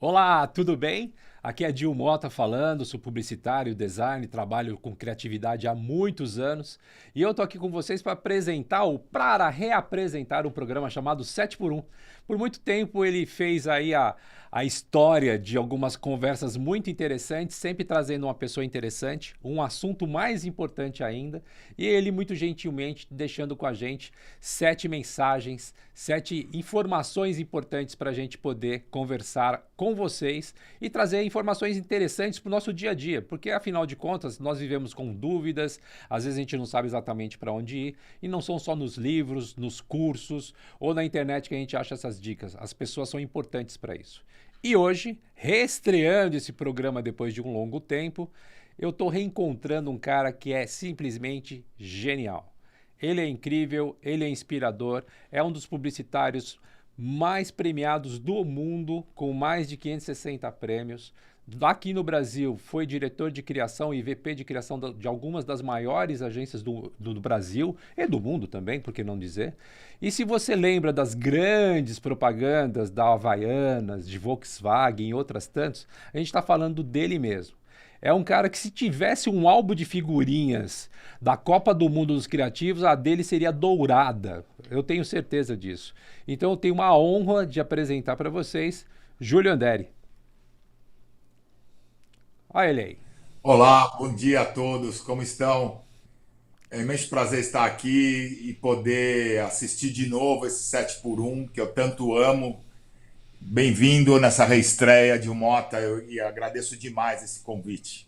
Olá, tudo bem? Aqui é Dil Mota falando, sou publicitário, design, trabalho com criatividade há muitos anos e eu tô aqui com vocês para reapresentar um programa chamado 7 por 1. Por muito tempo ele fez aí a história de algumas conversas muito interessantes, sempre trazendo uma pessoa interessante, um assunto mais importante ainda, e ele muito gentilmente deixando com a gente 7 mensagens, 7 informações importantes para a gente poder conversar com vocês e trazer informações interessantes para o nosso dia a dia, porque afinal de contas nós vivemos com dúvidas, às vezes a gente não sabe exatamente para onde ir, e não são só nos livros, nos cursos ou na internet que a gente acha essas dicas, as pessoas são importantes para isso. E hoje, reestreando esse programa depois de um longo tempo, eu estou reencontrando um cara que é simplesmente genial. Ele é incrível, ele é inspirador, é um dos publicitários mais premiados do mundo, com mais de 560 prêmios. Aqui no Brasil, foi diretor de criação e VP de criação de algumas das maiores agências do Brasil e do mundo também, por que não dizer? E se você lembra das grandes propagandas da Havaianas, de Volkswagen e outras tantas, a gente está falando dele mesmo. É um cara que, se tivesse um álbum de figurinhas da Copa do Mundo dos Criativos, a dele seria dourada. Eu tenho certeza disso. Então eu tenho uma honra de apresentar para vocês Júlio Anderi. Olha ele aí. Olá, bom dia a todos, como estão? É um imenso prazer estar aqui e poder assistir de novo esse 7 por 1 que eu tanto amo. Bem-vindo nessa reestreia de Mota e agradeço demais esse convite.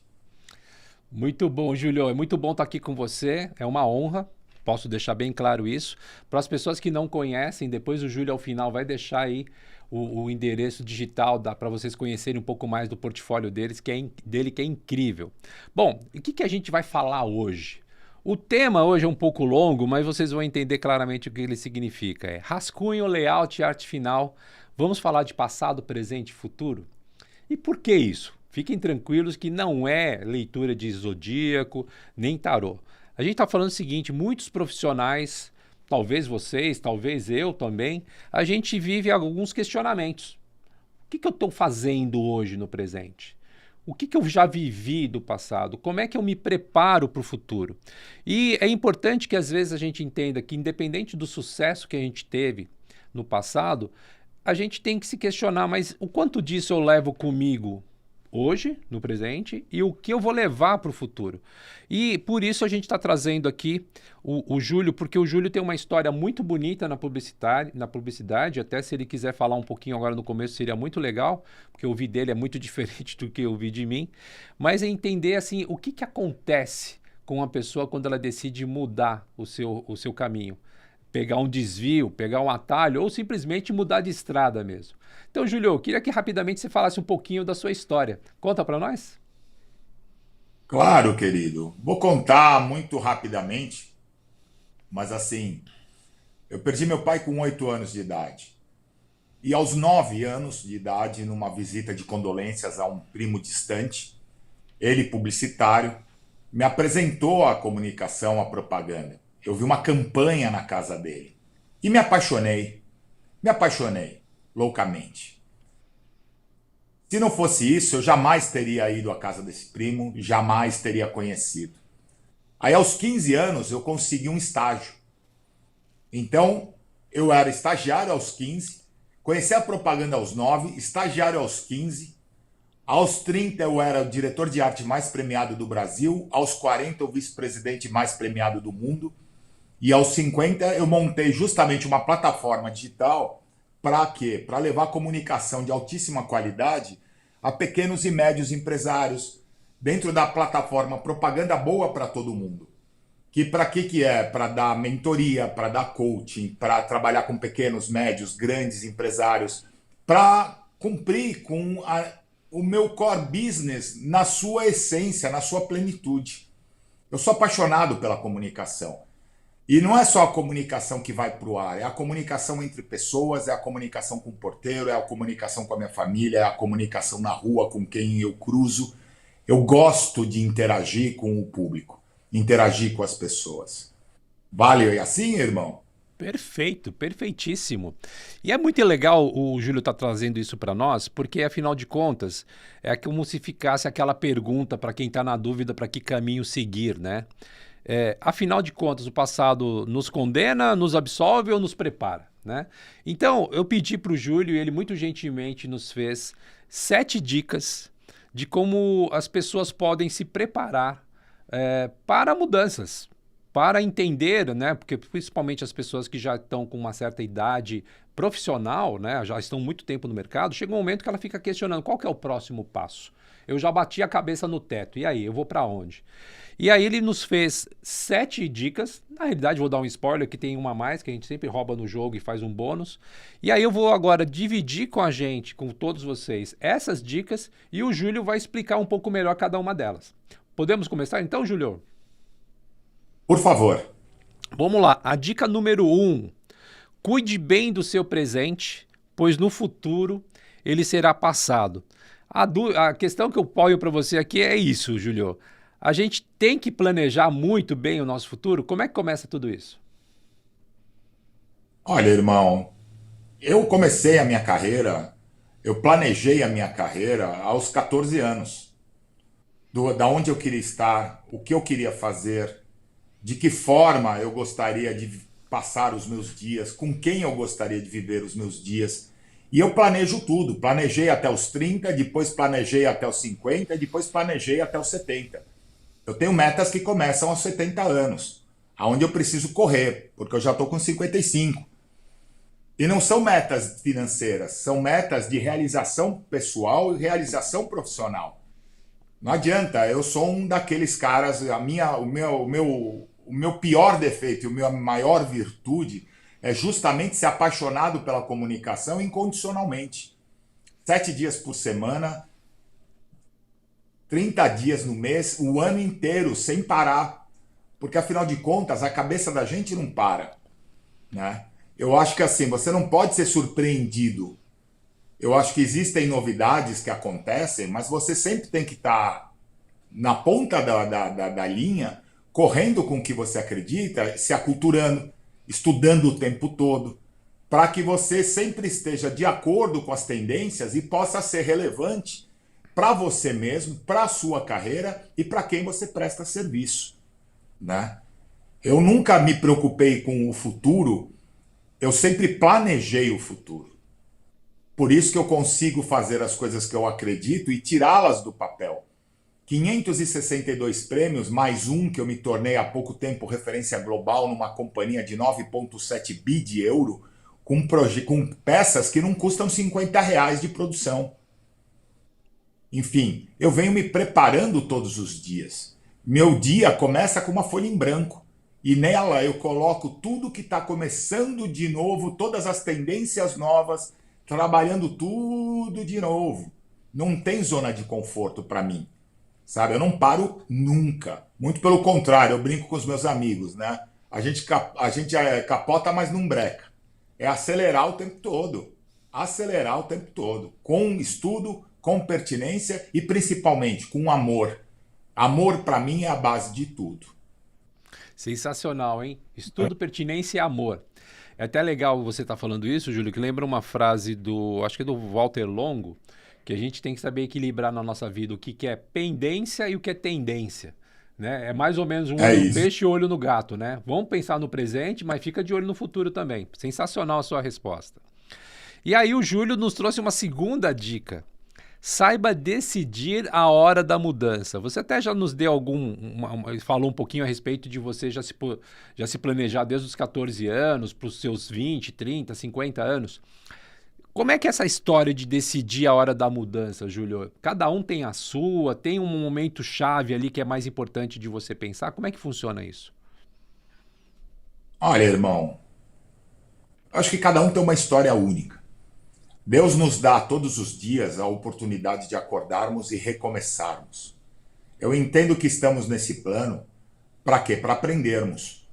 Muito bom, Júlio. É muito bom estar aqui com você. É uma honra. Posso deixar bem claro isso. Para as pessoas que não conhecem, depois o Júlio ao final vai deixar aí o endereço digital para vocês conhecerem um pouco mais do portfólio dele, que é incrível. Bom, o que a gente vai falar hoje? O tema hoje é um pouco longo, mas vocês vão entender claramente o que ele significa. É rascunho, layout e arte final. Vamos falar de passado, presente e futuro? E por que isso? Fiquem tranquilos que não é leitura de zodíaco nem tarô. A gente está falando o seguinte: muitos profissionais, talvez vocês, talvez eu também, a gente vive alguns questionamentos. O que eu estou fazendo hoje no presente? O que eu já vivi do passado? Como é que eu me preparo para o futuro? E é importante que às vezes a gente entenda que, independente do sucesso que a gente teve no passado, a gente tem que se questionar, mas o quanto disso eu levo comigo hoje, no presente, e o que eu vou levar para o futuro. E por isso a gente está trazendo aqui o Júlio, porque o Júlio tem uma história muito bonita na publicidade, até se ele quiser falar um pouquinho agora no começo seria muito legal, porque eu vi dele é muito diferente do que eu vi de mim, mas é entender assim, o que acontece com a pessoa quando ela decide mudar o seu caminho, pegar um desvio, pegar um atalho ou simplesmente mudar de estrada mesmo. Então, Júlio, eu queria que rapidamente você falasse um pouquinho da sua história. Conta para nós. Claro, querido. Vou contar muito rapidamente, mas assim, eu perdi meu pai com 8 anos de idade. E aos 9 anos de idade, numa visita de condolências a um primo distante, ele publicitário, me apresentou a comunicação, a propaganda. Eu vi uma campanha na casa dele e me apaixonei loucamente. Se não fosse isso, eu jamais teria ido à casa desse primo, jamais teria conhecido. Aí aos 15 anos eu consegui um estágio. Então, eu era estagiário aos 15, conheci a propaganda aos 9, estagiário aos 15. Aos 30 eu era o diretor de arte mais premiado do Brasil, aos 40 o vice-presidente mais premiado do mundo, e aos 50 eu montei justamente uma plataforma digital para quê? Para levar comunicação de altíssima qualidade a pequenos e médios empresários dentro da plataforma Propaganda Boa para Todo Mundo. Que para que é? Para dar mentoria, para dar coaching, para trabalhar com pequenos, médios, grandes empresários, para cumprir com o meu core business na sua essência, na sua plenitude. Eu sou apaixonado pela comunicação. E não é só a comunicação que vai para o ar, é a comunicação entre pessoas, é a comunicação com o porteiro, é a comunicação com a minha família, é a comunicação na rua com quem eu cruzo. Eu gosto de interagir com o público, interagir com as pessoas. Vale assim, irmão? Perfeito, perfeitíssimo. E é muito legal o Júlio estar trazendo isso para nós, porque afinal de contas é como se ficasse aquela pergunta para quem está na dúvida para que caminho seguir, né? Afinal de contas, o passado nos condena, nos absolve ou nos prepara, né? Então, eu pedi para o Júlio e ele muito gentilmente nos fez 7 dicas de como as pessoas podem se preparar para mudanças, para entender, né? Porque principalmente as pessoas que já estão com uma certa idade profissional, né? Já estão muito tempo no mercado, chega um momento que ela fica questionando qual que é o próximo passo. Eu já bati a cabeça no teto, e aí, eu vou para onde? E aí ele nos fez 7 dicas, na realidade vou dar um spoiler que tem uma a mais, que a gente sempre rouba no jogo e faz um bônus. E aí eu vou agora dividir com a gente, com todos vocês, essas dicas e o Júlio vai explicar um pouco melhor cada uma delas. Podemos começar então, Júlio? Por favor. Vamos lá, a dica número 1. Cuide bem do seu presente, pois no futuro ele será passado. A questão que eu ponho para você aqui é isso, Júlio. A gente tem que planejar muito bem o nosso futuro? Como é que começa tudo isso? Olha, irmão, eu comecei a minha carreira, eu planejei a minha carreira aos 14 anos. Da onde eu queria estar, o que eu queria fazer, de que forma eu gostaria de passar os meus dias, com quem eu gostaria de viver os meus dias. E eu planejo tudo. Planejei até os 30, depois planejei até os 50, depois planejei até os 70. Eu tenho metas que começam aos 70 anos, aonde eu preciso correr, porque eu já estou com 55. E não são metas financeiras, são metas de realização pessoal e realização profissional. Não adianta, eu sou um daqueles caras, o meu pior defeito e a minha maior virtude é justamente ser apaixonado pela comunicação incondicionalmente. 7 dias por semana, 30 dias no mês, o ano inteiro, sem parar. Porque, afinal de contas, a cabeça da gente não para, né? Eu acho que assim, você não pode ser surpreendido. Eu acho que existem novidades que acontecem, mas você sempre tem que estar na ponta da linha, correndo com o que você acredita, se aculturando, estudando o tempo todo, para que você sempre esteja de acordo com as tendências e possa ser relevante para você mesmo, para a sua carreira e para quem você presta serviço, né? Eu nunca me preocupei com o futuro, eu sempre planejei o futuro. Por isso que eu consigo fazer as coisas que eu acredito e tirá-las do papel. 562 prêmios, mais um que eu me tornei há pouco tempo referência global numa companhia de 9,7 bi de euro, com peças que não custam R$ 50 de produção. Enfim, eu venho me preparando todos os dias. Meu dia começa com uma folha em branco. E nela eu coloco tudo que está começando de novo, todas as tendências novas, trabalhando tudo de novo. Não tem zona de conforto para mim. Sabe? Eu não paro nunca. Muito pelo contrário, eu brinco com os meus amigos, né? A gente capota, mas não breca. É acelerar o tempo todo. Acelerar o tempo todo. Com estudo, com pertinência e principalmente com amor. Amor, para mim, é a base de tudo. Sensacional, hein? Estudo, pertinência e amor. É até legal você estar falando isso, Júlio, que lembra uma frase acho que é do Walter Longo, que a gente tem que saber equilibrar na nossa vida o que é pendência e o que é tendência. Né? É mais ou menos um olho no peixe e olho no gato, né? Vamos pensar no presente, mas fica de olho no futuro também. Sensacional a sua resposta. E aí o Júlio nos trouxe uma segunda dica. Saiba decidir a hora da mudança. Você até já nos deu falou um pouquinho a respeito de você já se planejar desde os 14 anos para os seus 20, 30, 50 anos. Como é que é essa história de decidir a hora da mudança, Júlio? Cada um tem a sua, tem um momento chave ali que é mais importante de você pensar. Como é que funciona isso? Olha, irmão, acho que cada um tem uma história única. Deus nos dá todos os dias a oportunidade de acordarmos e recomeçarmos. Eu entendo que estamos nesse plano para quê? Para aprendermos.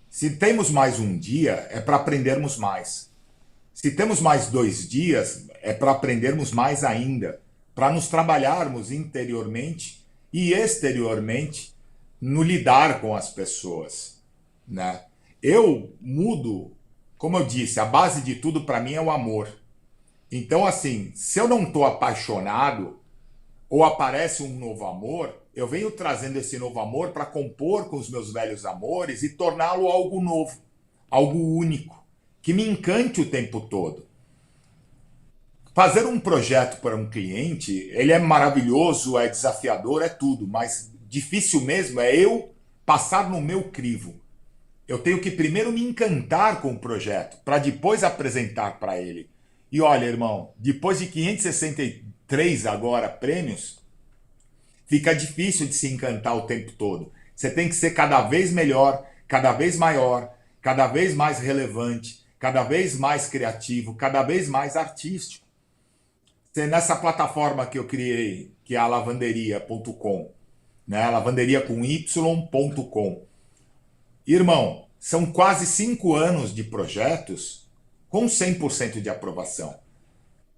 Se temos mais um dia, é para aprendermos mais. Se temos mais 2 dias, é para aprendermos mais ainda, para nos trabalharmos interiormente e exteriormente no lidar com as pessoas, né? eu mudo, como eu disse, a base de tudo para mim é o amor. Então, assim, se eu não estou apaixonado ou aparece um novo amor, eu venho trazendo esse novo amor para compor com os meus velhos amores e torná-lo algo novo, algo único, que me encante o tempo todo. Fazer um projeto para um cliente, ele é maravilhoso, é desafiador, é tudo, mas difícil mesmo é eu passar no meu crivo. Eu tenho que primeiro me encantar com o projeto, para depois apresentar para ele. E olha, irmão, depois de 563 agora prêmios, fica difícil de se encantar o tempo todo. Você tem que ser cada vez melhor, cada vez maior, cada vez mais relevante, cada vez mais criativo, cada vez mais artístico. Nessa plataforma que eu criei, que é a lavanderia.com, né? Lavanderia com y.com. Irmão, são quase 5 anos de projetos com 100% de aprovação.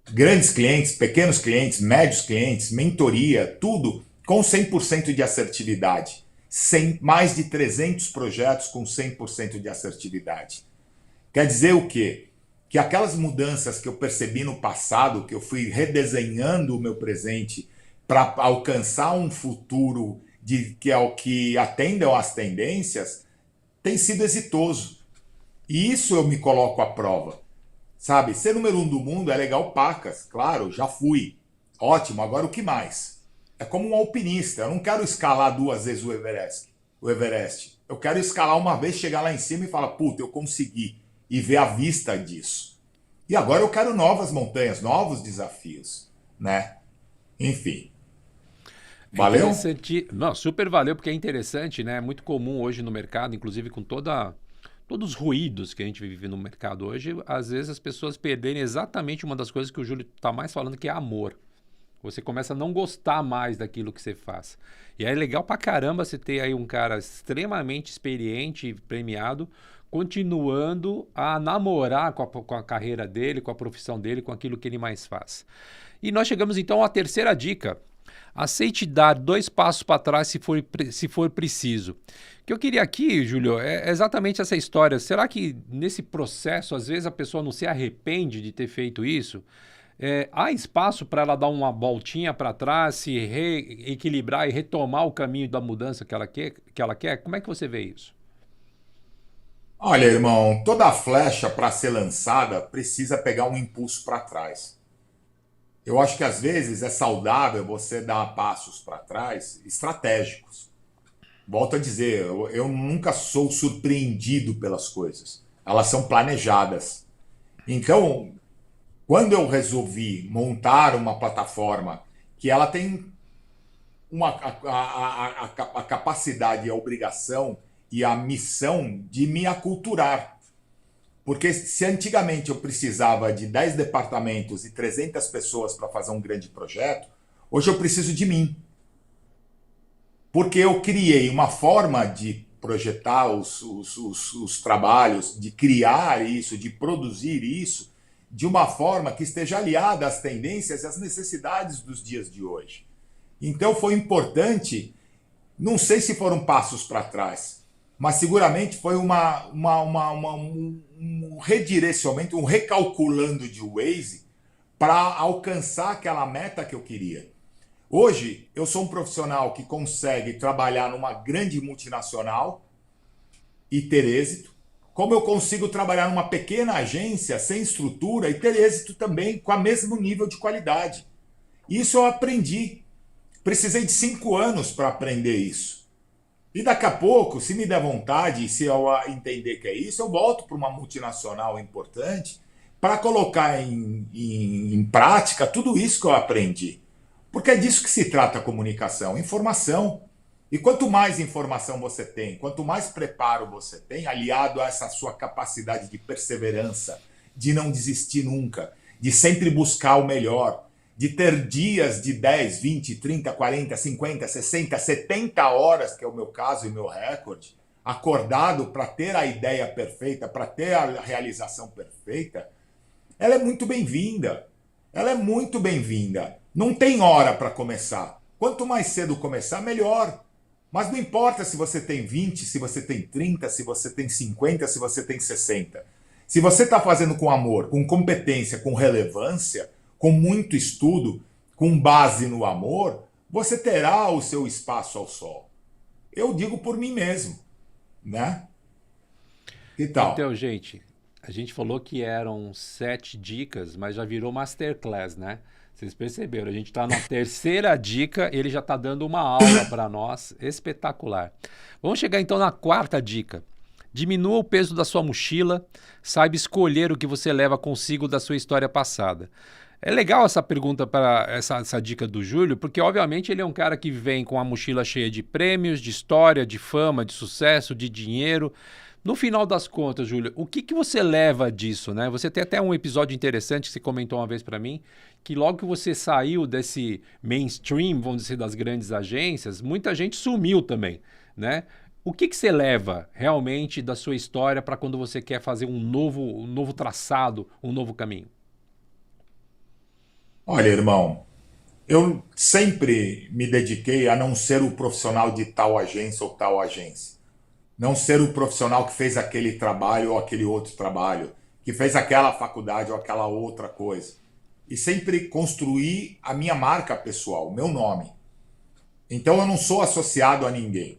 Grandes clientes, pequenos clientes, médios clientes, mentoria, tudo com 100% de assertividade. Mais de 300 projetos com 100% de assertividade. Quer dizer o quê? Que aquelas mudanças que eu percebi no passado, que eu fui redesenhando o meu presente para alcançar um futuro que é o que atendam às tendências, tem sido exitoso. E isso eu me coloco à prova. Sabe, ser número 1 do mundo é legal pacas, claro, já fui. Ótimo, agora o que mais? É como um alpinista, eu não quero escalar 2 vezes o Everest. Eu quero escalar uma vez, chegar lá em cima e falar, puta, eu consegui. E ver a vista disso. E agora eu quero novas montanhas, novos desafios, né? Enfim. Valeu? É interessante. Não, super valeu, porque é interessante, né? É muito comum hoje no mercado, inclusive com todos os ruídos que a gente vive no mercado hoje, às vezes as pessoas perderem exatamente uma das coisas que o Júlio está mais falando, que é amor. Você começa a não gostar mais daquilo que você faz. E é legal pra caramba você ter aí um cara extremamente experiente e premiado, continuando a namorar com a carreira dele, com a profissão dele, com aquilo que ele mais faz. E nós chegamos então à terceira dica. Aceite dar 2 passos para trás se for preciso. O que eu queria aqui, Júlio, é exatamente essa história. Será que nesse processo, às vezes, a pessoa não se arrepende de ter feito isso? Há espaço para ela dar uma voltinha para trás, se reequilibrar e retomar o caminho da mudança que ela quer? Como é que você vê isso? Olha, irmão, toda flecha para ser lançada precisa pegar um impulso para trás. Eu acho que às vezes é saudável você dar passos para trás estratégicos. Volto a dizer, eu nunca sou surpreendido pelas coisas. Elas são planejadas. Então, quando eu resolvi montar uma plataforma que ela tem a capacidade, a obrigação e a missão de me aculturar. Porque se antigamente eu precisava de 10 departamentos e 300 pessoas para fazer um grande projeto, hoje eu preciso de mim. Porque eu criei uma forma de projetar os trabalhos, de criar isso, de produzir isso, de uma forma que esteja aliada às tendências e às necessidades dos dias de hoje. Então foi importante, não sei se foram passos para trás, mas seguramente foi um redirecionamento, um recalculando de Waze para alcançar aquela meta que eu queria. Hoje, eu sou um profissional que consegue trabalhar numa grande multinacional e ter êxito, como eu consigo trabalhar numa pequena agência sem estrutura e ter êxito também com o mesmo nível de qualidade. Isso eu aprendi. Precisei de 5 anos para aprender isso. E daqui a pouco, se me der vontade, se eu entender que é isso, eu volto para uma multinacional importante para colocar em prática tudo isso que eu aprendi. Porque é disso que se trata a comunicação, informação. E quanto mais informação você tem, quanto mais preparo você tem, aliado a essa sua capacidade de perseverança, de não desistir nunca, de sempre buscar o melhor, de ter dias de 10, 20, 30, 40, 50, 60, 70 horas, que é o meu caso e meu recorde, acordado para ter a ideia perfeita, para ter a realização perfeita, ela é muito bem-vinda. Ela é muito bem-vinda. Não tem hora para começar. Quanto mais cedo começar, melhor. Mas não importa se você tem 20, se você tem 30, se você tem 50, se você tem 60. Se você está fazendo com amor, com competência, com relevância, com muito estudo, com base no amor, você terá o seu espaço ao sol. Eu digo por mim mesmo, né? Que tal? Então, gente, a gente falou que eram 7 dicas, mas já virou masterclass, né? Vocês perceberam, a gente está na terceira dica, ele já está dando uma aula para nós, espetacular. Vamos chegar então na quarta dica. Diminua o peso da sua mochila, saiba escolher o que você leva consigo da sua história passada. É legal essa pergunta para essa dica do Júlio, porque obviamente ele é um cara que vem com a mochila cheia de prêmios, de história, de fama, de sucesso, de dinheiro. No final das contas, Júlio, o que você leva disso, né? Você tem até um episódio interessante que você comentou uma vez para mim, que logo que você saiu desse mainstream, vamos dizer, das grandes agências, muita gente sumiu também, né? O que você leva realmente da sua história para quando você quer fazer um novo traçado, um novo caminho? Olha, irmão, eu sempre me dediquei a não ser o profissional de tal agência ou tal agência. Não ser o profissional que fez aquele trabalho ou aquele outro trabalho, que fez aquela faculdade ou aquela outra coisa. E sempre construir a minha marca pessoal, o meu nome. Então eu não sou associado a ninguém.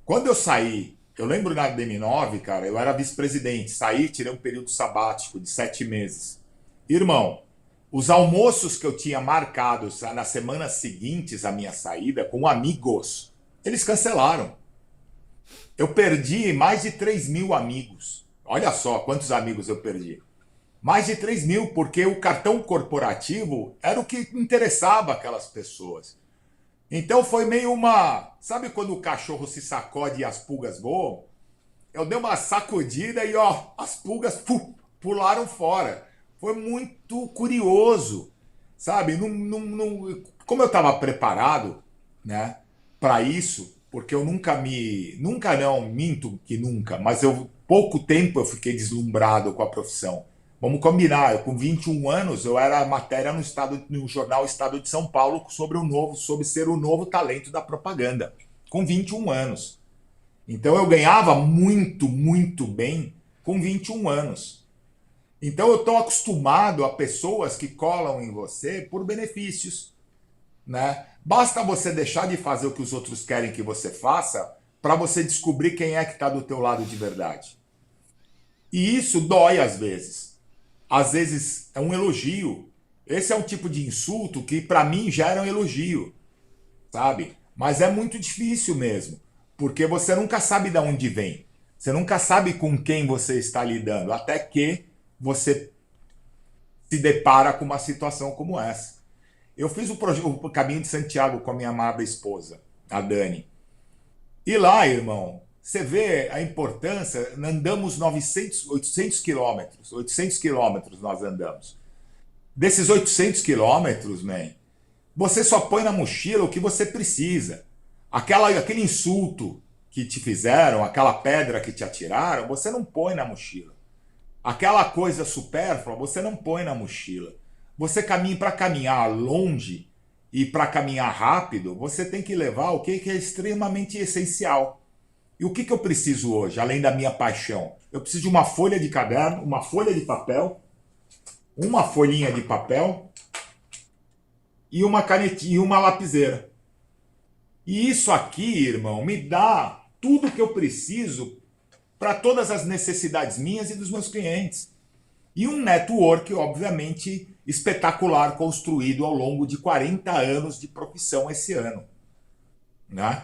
Quando eu saí, eu lembro na DM9, cara, eu era vice-presidente. Saí, tirei um período sabático de 7 meses. Irmão, os almoços que eu tinha marcados nas semanas seguintes à minha saída com amigos, eles cancelaram. Eu perdi mais de 3.000 amigos. Olha só quantos amigos eu perdi. Mais de 3.000, porque o cartão corporativo era o que interessava aquelas pessoas. Então foi meio uma... Sabe quando o cachorro se sacode e as pulgas voam? Eu dei uma sacudida e ó, as pulgas pularam fora. Foi muito curioso, sabe? Como eu estava preparado, né, para isso, porque eu nunca não, minto que nunca, mas pouco tempo eu fiquei deslumbrado com a profissão. Vamos combinar, com 21 anos eu era matéria no jornal Estado de São Paulo sobre ser o novo talento da propaganda, com 21 anos. Então eu ganhava muito, muito bem com 21 anos. Então eu estou acostumado a pessoas que colam em você por benefícios, né? Basta você deixar de fazer o que os outros querem que você faça para você descobrir quem é que está do teu lado de verdade. E isso dói às vezes. Às vezes é um elogio. Esse é um tipo de insulto que para mim já era um elogio, sabe? Mas é muito difícil mesmo, porque você nunca sabe de onde vem. Você nunca sabe com quem você está lidando, até que você se depara com uma situação como essa. Eu fiz o Caminho de Santiago com a minha amada esposa, a Dani. E lá, irmão, você vê a importância, andamos 800 quilômetros, 800 quilômetros nós andamos. Desses 800 quilômetros, man, você só põe na mochila o que você precisa. Aquele insulto que te fizeram, aquela pedra que te atiraram, você não põe na mochila. Aquela coisa supérflua, você não põe na mochila. Você caminha para caminhar longe e para caminhar rápido, você tem que levar o que é extremamente essencial. E o que eu preciso hoje, além da minha paixão? Eu preciso de uma folha de caderno, uma folha de papel, uma folhinha de papel e uma canetinha e uma lapiseira. E isso aqui, irmão, me dá tudo que eu preciso para todas as necessidades minhas e dos meus clientes. E um network, obviamente, espetacular, construído ao longo de 40 anos de profissão esse ano. Né?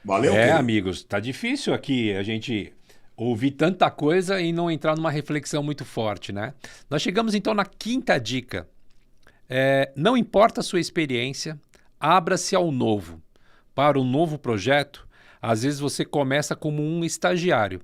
Valeu, querido? Amigos, tá difícil aqui a gente ouvir tanta coisa e não entrar numa reflexão muito forte, né? Nós chegamos então na quinta dica. Não importa a sua experiência, abra-se ao novo. Para um novo projeto, às vezes você começa como um estagiário.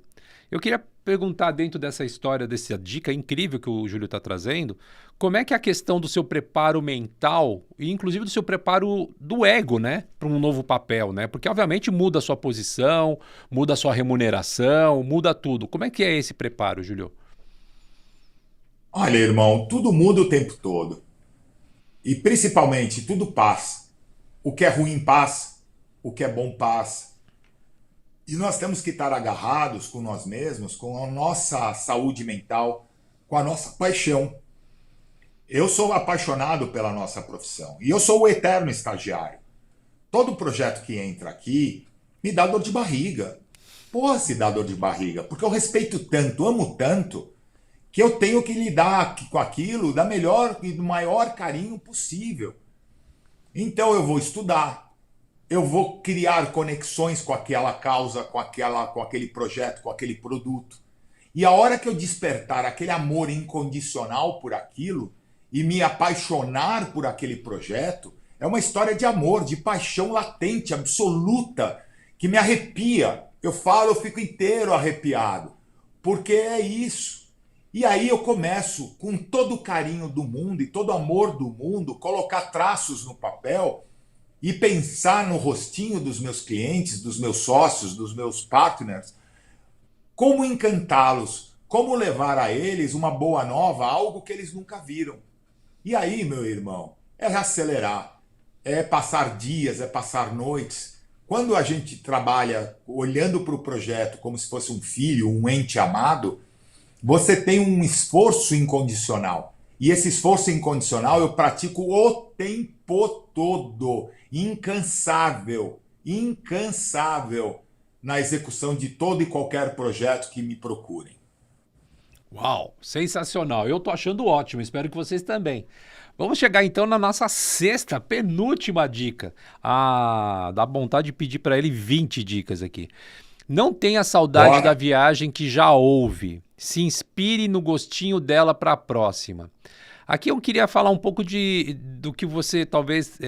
Eu queria perguntar, dentro dessa história, dessa dica incrível que o Júlio está trazendo, como é que é a questão do seu preparo mental e inclusive do seu preparo do ego, né, para um novo papel, né? Porque obviamente muda a sua posição, muda a sua remuneração, muda tudo. Como é que é esse preparo, Júlio? Olha, irmão, tudo muda o tempo todo. E principalmente, tudo passa. O que é ruim passa. o que é bom passa. E nós temos que estar agarrados com nós mesmos, com a nossa saúde mental, com a nossa paixão. Eu sou apaixonado pela nossa profissão e eu sou o eterno estagiário. Todo projeto que entra aqui me dá dor de barriga. Porra, se dá dor de barriga, porque eu respeito tanto, amo tanto, que eu tenho que lidar com aquilo da melhor e do maior carinho possível. Então eu vou estudar, eu vou criar conexões com aquela causa, com aquele projeto, com aquele produto. E a hora que eu despertar aquele amor incondicional por aquilo e me apaixonar por aquele projeto, é uma história de amor, de paixão latente, absoluta, que me arrepia. Eu falo, eu fico inteiro arrepiado, porque é isso. E aí eu começo, com todo o carinho do mundo e todo o amor do mundo, colocar traços no papel e pensar no rostinho dos meus clientes, dos meus sócios, dos meus partners, como encantá-los, como levar a eles uma boa nova, algo que eles nunca viram. E aí, meu irmão, é acelerar, é passar dias, é passar noites. Quando a gente trabalha olhando para o projeto como se fosse um filho, um ente amado, você tem um esforço incondicional. E esse esforço incondicional eu pratico o tempo todo, incansável, incansável, na execução de todo e qualquer projeto que me procurem. Uau, sensacional. Eu tô achando ótimo, espero que vocês também. Vamos chegar então na nossa sexta, penúltima dica. Ah, dá vontade de pedir para ele 20 dicas aqui. Não tenha saudade da Bora! viagem que já houve. Se inspire no gostinho dela para a próxima. Aqui eu queria falar um pouco do que você, talvez,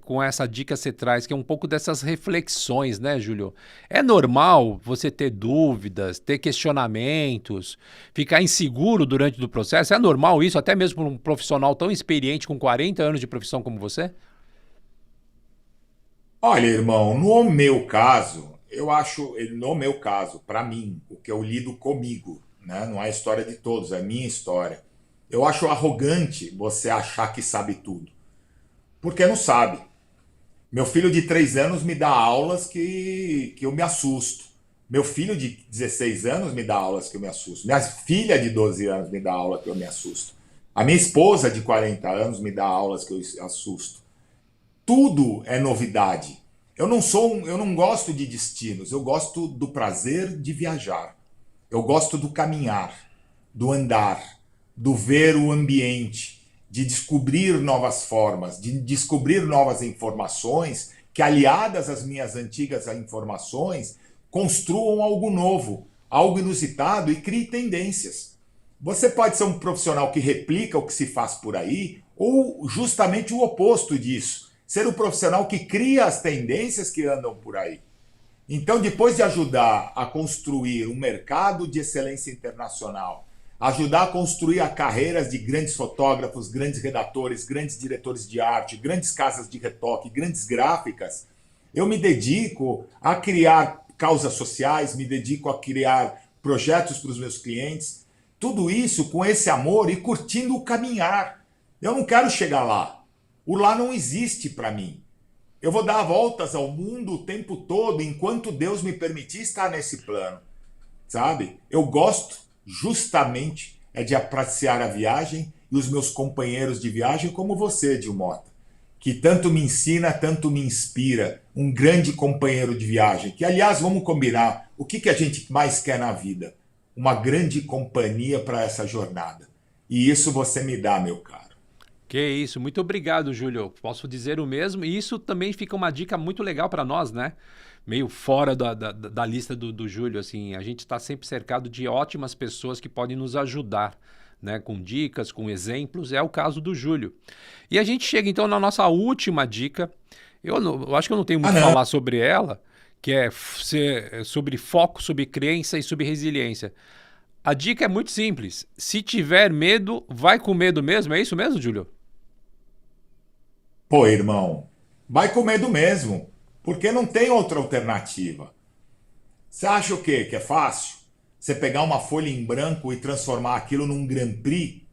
com essa dica você traz, que é um pouco dessas reflexões, né, Júlio? É normal você ter dúvidas, ter questionamentos, ficar inseguro durante o processo? É normal isso, até mesmo para um profissional tão experiente, com 40 anos de profissão como você? Olha, irmão, no meu caso, eu acho, no meu caso, para mim, o que eu lido comigo, né? Não é a história de todos, é a minha história. Eu acho arrogante você achar que sabe tudo, porque não sabe. Meu filho de 3 anos me dá aulas que eu me assusto. Meu filho de 16 anos me dá aulas que eu me assusto. Minha filha de 12 anos me dá aula que eu me assusto. A minha esposa de 40 anos me dá aulas que eu assusto. Tudo é novidade. Eu não gosto de destinos, eu gosto do prazer de viajar. Eu gosto do caminhar, do andar, do ver o ambiente, de descobrir novas formas, de descobrir novas informações que, aliadas às minhas antigas informações, construam algo novo, algo inusitado e crie tendências. Você pode ser um profissional que replica o que se faz por aí, ou justamente o oposto disso, ser o profissional que cria as tendências que andam por aí. Então, depois de ajudar a construir um mercado de excelência internacional, ajudar a construir a carreiras de grandes fotógrafos, grandes redatores, grandes diretores de arte, grandes casas de retoque, grandes gráficas, eu me dedico a criar causas sociais, me dedico a criar projetos para os meus clientes, tudo isso com esse amor e curtindo o caminhar. Eu não quero chegar lá. O lá não existe para mim. Eu vou dar voltas ao mundo o tempo todo enquanto Deus me permitir estar nesse plano, sabe? Eu gosto justamente de apreciar a viagem e os meus companheiros de viagem como você, Dilmota, que tanto me ensina, tanto me inspira, um grande companheiro de viagem, que aliás, vamos combinar, o que a gente mais quer na vida? Uma grande companhia para essa jornada. E isso você me dá, meu caro. Que isso, muito obrigado, Júlio. Posso dizer o mesmo. E isso também fica uma dica muito legal para nós, né? Meio fora da lista do Júlio, assim. A gente está sempre cercado de ótimas pessoas que podem nos ajudar, né? Com dicas, com exemplos. É o caso do Júlio. E a gente chega, então, na nossa última dica. Eu acho que eu não tenho muito a Não. falar sobre ela, que é sobre foco, sobre crença e sobre resiliência. A dica é muito simples. Se tiver medo, vai com medo mesmo. É isso mesmo, Júlio? Pô, irmão, vai com medo mesmo, porque não tem outra alternativa. Você acha o quê? Que é fácil? Você pegar uma folha em branco e transformar aquilo num Grand Prix?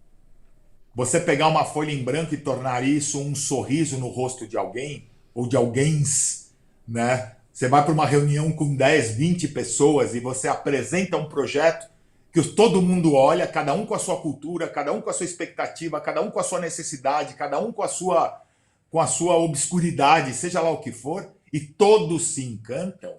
Você pegar uma folha em branco e tornar isso um sorriso no rosto de alguém? Ou de alguéms? né? Você vai para uma reunião com 10, 20 pessoas e você apresenta um projeto que todo mundo olha, cada um com a sua cultura, cada um com a sua expectativa, cada um com a sua necessidade, cada um com a sua obscuridade, seja lá o que for, e todos se encantam.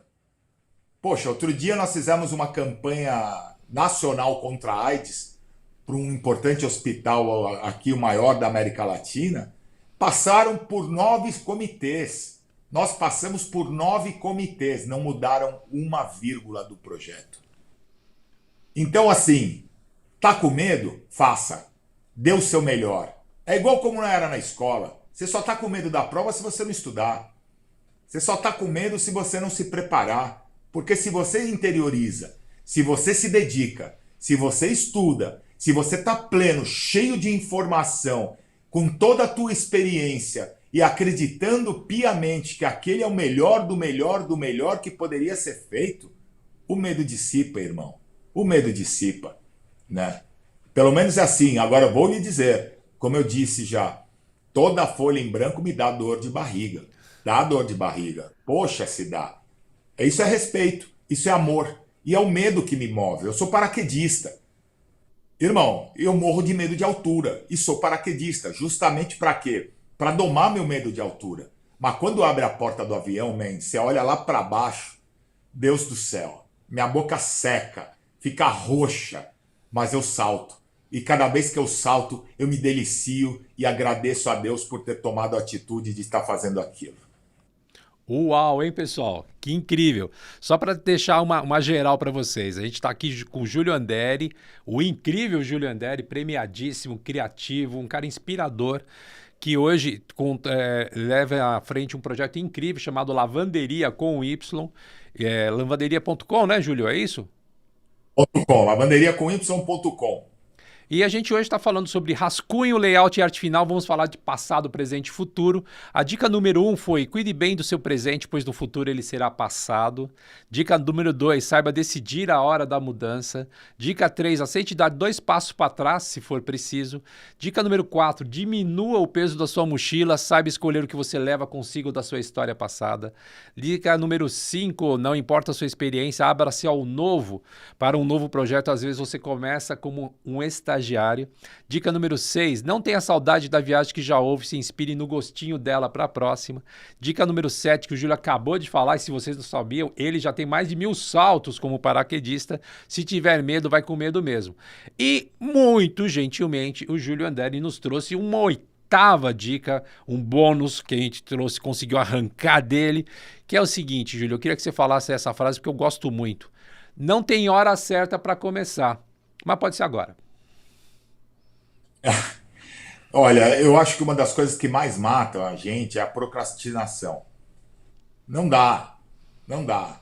Poxa, outro dia nós fizemos uma campanha nacional contra a AIDS para um importante hospital aqui, o maior da América Latina. Passaram por 9 comitês. Nós passamos por 9 comitês, não mudaram uma vírgula do projeto. Então, assim, tá com medo? Faça. Dê o seu melhor. É igual como não era na escola. Você só tá com medo da prova se você não estudar. Você só tá com medo se você não se preparar. Porque se você interioriza, se você se dedica, se você estuda, se você tá pleno, cheio de informação, com toda a tua experiência e acreditando piamente que aquele é o melhor do melhor do melhor que poderia ser feito, o medo dissipa, irmão. O medo dissipa, né? Pelo menos é assim. Agora eu vou lhe dizer, como eu disse já, toda folha em branco me dá dor de barriga. Dá dor de barriga. Poxa, se dá. Isso é respeito, isso é amor. E é o medo que me move. Eu sou paraquedista. Irmão, eu morro de medo de altura e sou paraquedista. Justamente para quê? Para domar meu medo de altura. Mas quando abre a porta do avião, man, você olha lá para baixo, Deus do céu, minha boca seca, fica roxa, mas eu salto. E cada vez que eu salto, eu me delicio e agradeço a Deus por ter tomado a atitude de estar fazendo aquilo. Uau, hein, pessoal? Que incrível. Só para deixar uma geral para vocês, a gente está aqui com o Júlio Anderi, o incrível Júlio Anderi, premiadíssimo, criativo, um cara inspirador, que hoje leva à frente um projeto incrível chamado Lavanderia com Y, lavanderia.com, né, Júlio? É isso? .com, lavanderiacomY.com. E a gente hoje está falando sobre rascunho, layout e arte final. Vamos falar de passado, presente e futuro. A dica número 1 foi: cuide bem do seu presente, pois no futuro ele será passado. Dica número 2, saiba decidir a hora da mudança. Dica 3, aceite dar 2 passos para trás, se for preciso. Dica número 4, diminua o peso da sua mochila, saiba escolher o que você leva consigo da sua história passada. Dica número 5, não importa a sua experiência, abra-se ao novo. Para um novo projeto, às vezes você começa como um estagiário. Dica número 6, não tenha saudade da viagem que já houve, se inspire no gostinho dela para a próxima. Dica número 7, que o Júlio acabou de falar, e se vocês não sabiam, ele já tem mais de 1000 saltos como paraquedista. Se tiver medo, vai com medo mesmo. E, muito gentilmente, o Júlio Anderi nos trouxe uma oitava dica, um bônus que a gente trouxe, conseguiu arrancar dele, que é o seguinte, Júlio, eu queria que você falasse essa frase porque eu gosto muito. Não tem hora certa para começar, mas pode ser agora. Olha, eu acho que uma das coisas que mais matam a gente é a procrastinação. Não dá, não dá.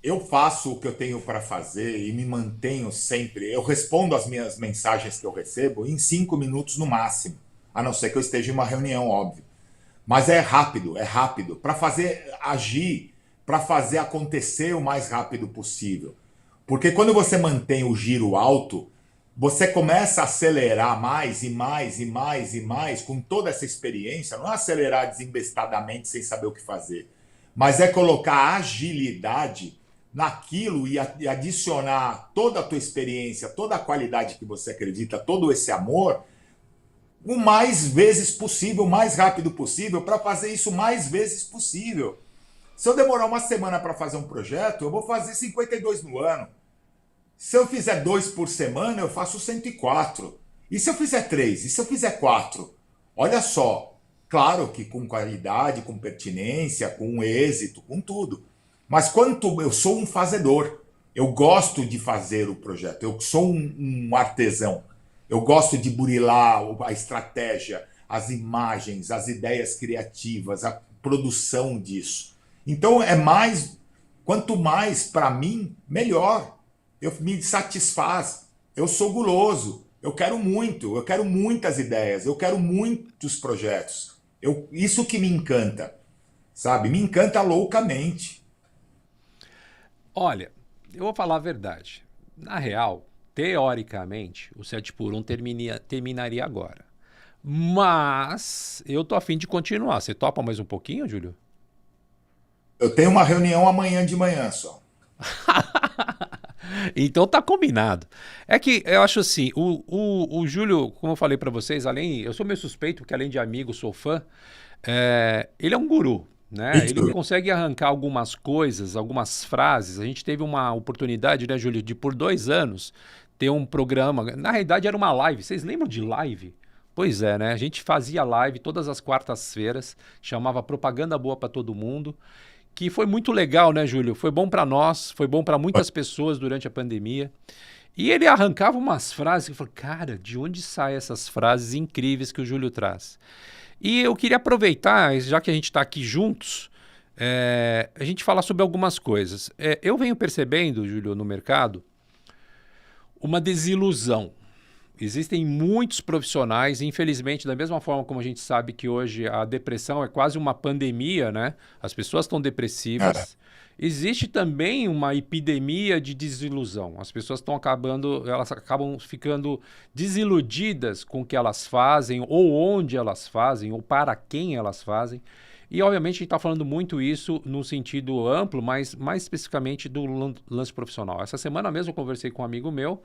Eu faço o que eu tenho para fazer e me mantenho sempre. Eu respondo as minhas mensagens que eu recebo em 5 minutos no máximo, a não ser que eu esteja em uma reunião, óbvio. Mas é rápido, para fazer agir, para fazer acontecer o mais rápido possível. Porque quando você mantém o giro alto, você começa a acelerar mais e mais e mais e mais com toda essa experiência. Não é acelerar desembestadamente sem saber o que fazer, mas é colocar agilidade naquilo e adicionar toda a tua experiência, toda a qualidade que você acredita, todo esse amor, o mais vezes possível, o mais rápido possível, para fazer isso mais vezes possível. Se eu demorar uma semana para fazer um projeto, eu vou fazer 52 no ano. Se eu fizer 2 por semana, eu faço 104. E se eu fizer 3? E se eu fizer 4? Olha só, claro que com qualidade, com pertinência, com êxito, com tudo. Mas quanto eu sou um fazedor, eu gosto de fazer o projeto, eu sou um artesão. Eu gosto de burilar a estratégia, as imagens, as ideias criativas, a produção disso. Então é mais, quanto mais para mim, melhor. Eu me satisfaz, eu sou guloso, eu quero muitas ideias, eu quero muitos projetos. Isso que me encanta, sabe? Me encanta loucamente. Olha, eu vou falar a verdade. Na real, teoricamente, o 7 por 1 terminaria agora. Mas eu tô a fim de continuar. Você topa mais um pouquinho, Júlio? Eu tenho uma reunião amanhã de manhã só. Então tá combinado. É que eu acho assim, o Júlio, como eu falei pra vocês, eu sou meio suspeito, porque além de amigo, sou fã, ele é um guru, né? Ele Isso. consegue arrancar algumas coisas, algumas frases. A gente teve uma oportunidade, né, Júlio, de por 2 anos ter um programa. Na realidade era uma live. Vocês lembram de live? Pois é, né? A gente fazia live todas as quartas-feiras, chamava Propaganda Boa pra Todo Mundo. Que foi muito legal, né, Júlio? Foi bom para nós, foi bom para muitas pessoas durante a pandemia. E ele arrancava umas frases que eu falei, cara, de onde saem essas frases incríveis que o Júlio traz? E eu queria aproveitar, já que a gente está aqui juntos, a gente falar sobre algumas coisas. Eu venho percebendo, Júlio, no mercado, uma desilusão. Existem muitos profissionais, infelizmente, da mesma forma como a gente sabe que hoje a depressão é quase uma pandemia, né? As pessoas estão É, depressivas. Existe também uma epidemia de desilusão. As pessoas estão acabando, elas acabam ficando desiludidas com o que elas fazem, ou onde elas fazem, ou para quem elas fazem. E, obviamente, a gente está falando muito isso no sentido amplo, mas mais especificamente do lance profissional. Essa semana mesmo eu conversei com um amigo meu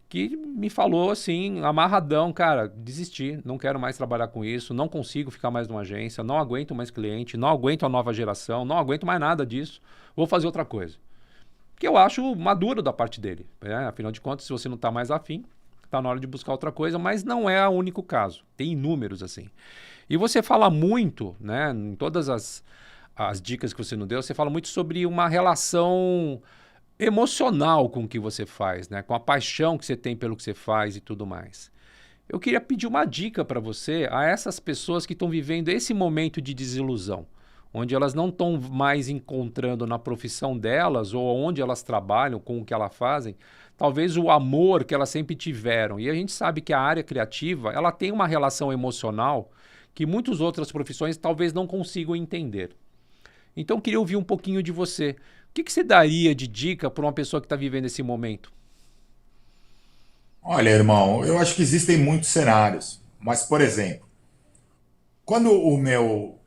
que me falou assim, amarradão, cara, desisti, não quero mais trabalhar com isso, não consigo ficar mais numa agência, não aguento mais cliente, não aguento a nova geração, não aguento mais nada disso, vou fazer outra coisa. Que eu acho maduro da parte dele, né? Afinal de contas, se você não está mais afim, está na hora de buscar outra coisa, mas não é o único caso, tem inúmeros assim. E você fala muito, né, em todas as dicas que você nos deu, você fala muito sobre uma relação emocional com o que você faz, né? Com a paixão que você tem pelo que você faz e tudo mais. Eu queria pedir uma dica para você a essas pessoas que estão vivendo esse momento de desilusão, onde elas não estão mais encontrando na profissão delas ou onde elas trabalham, com o que elas fazem, talvez o amor que elas sempre tiveram. E a gente sabe que a área criativa, ela tem uma relação emocional que muitas outras profissões talvez não consigam entender. Então, eu queria ouvir um pouquinho de você. O que você daria de dica para uma pessoa que está vivendo esse momento? olha, irmão, eu acho que existem muitos cenários, mas, por exemplo, quando o meu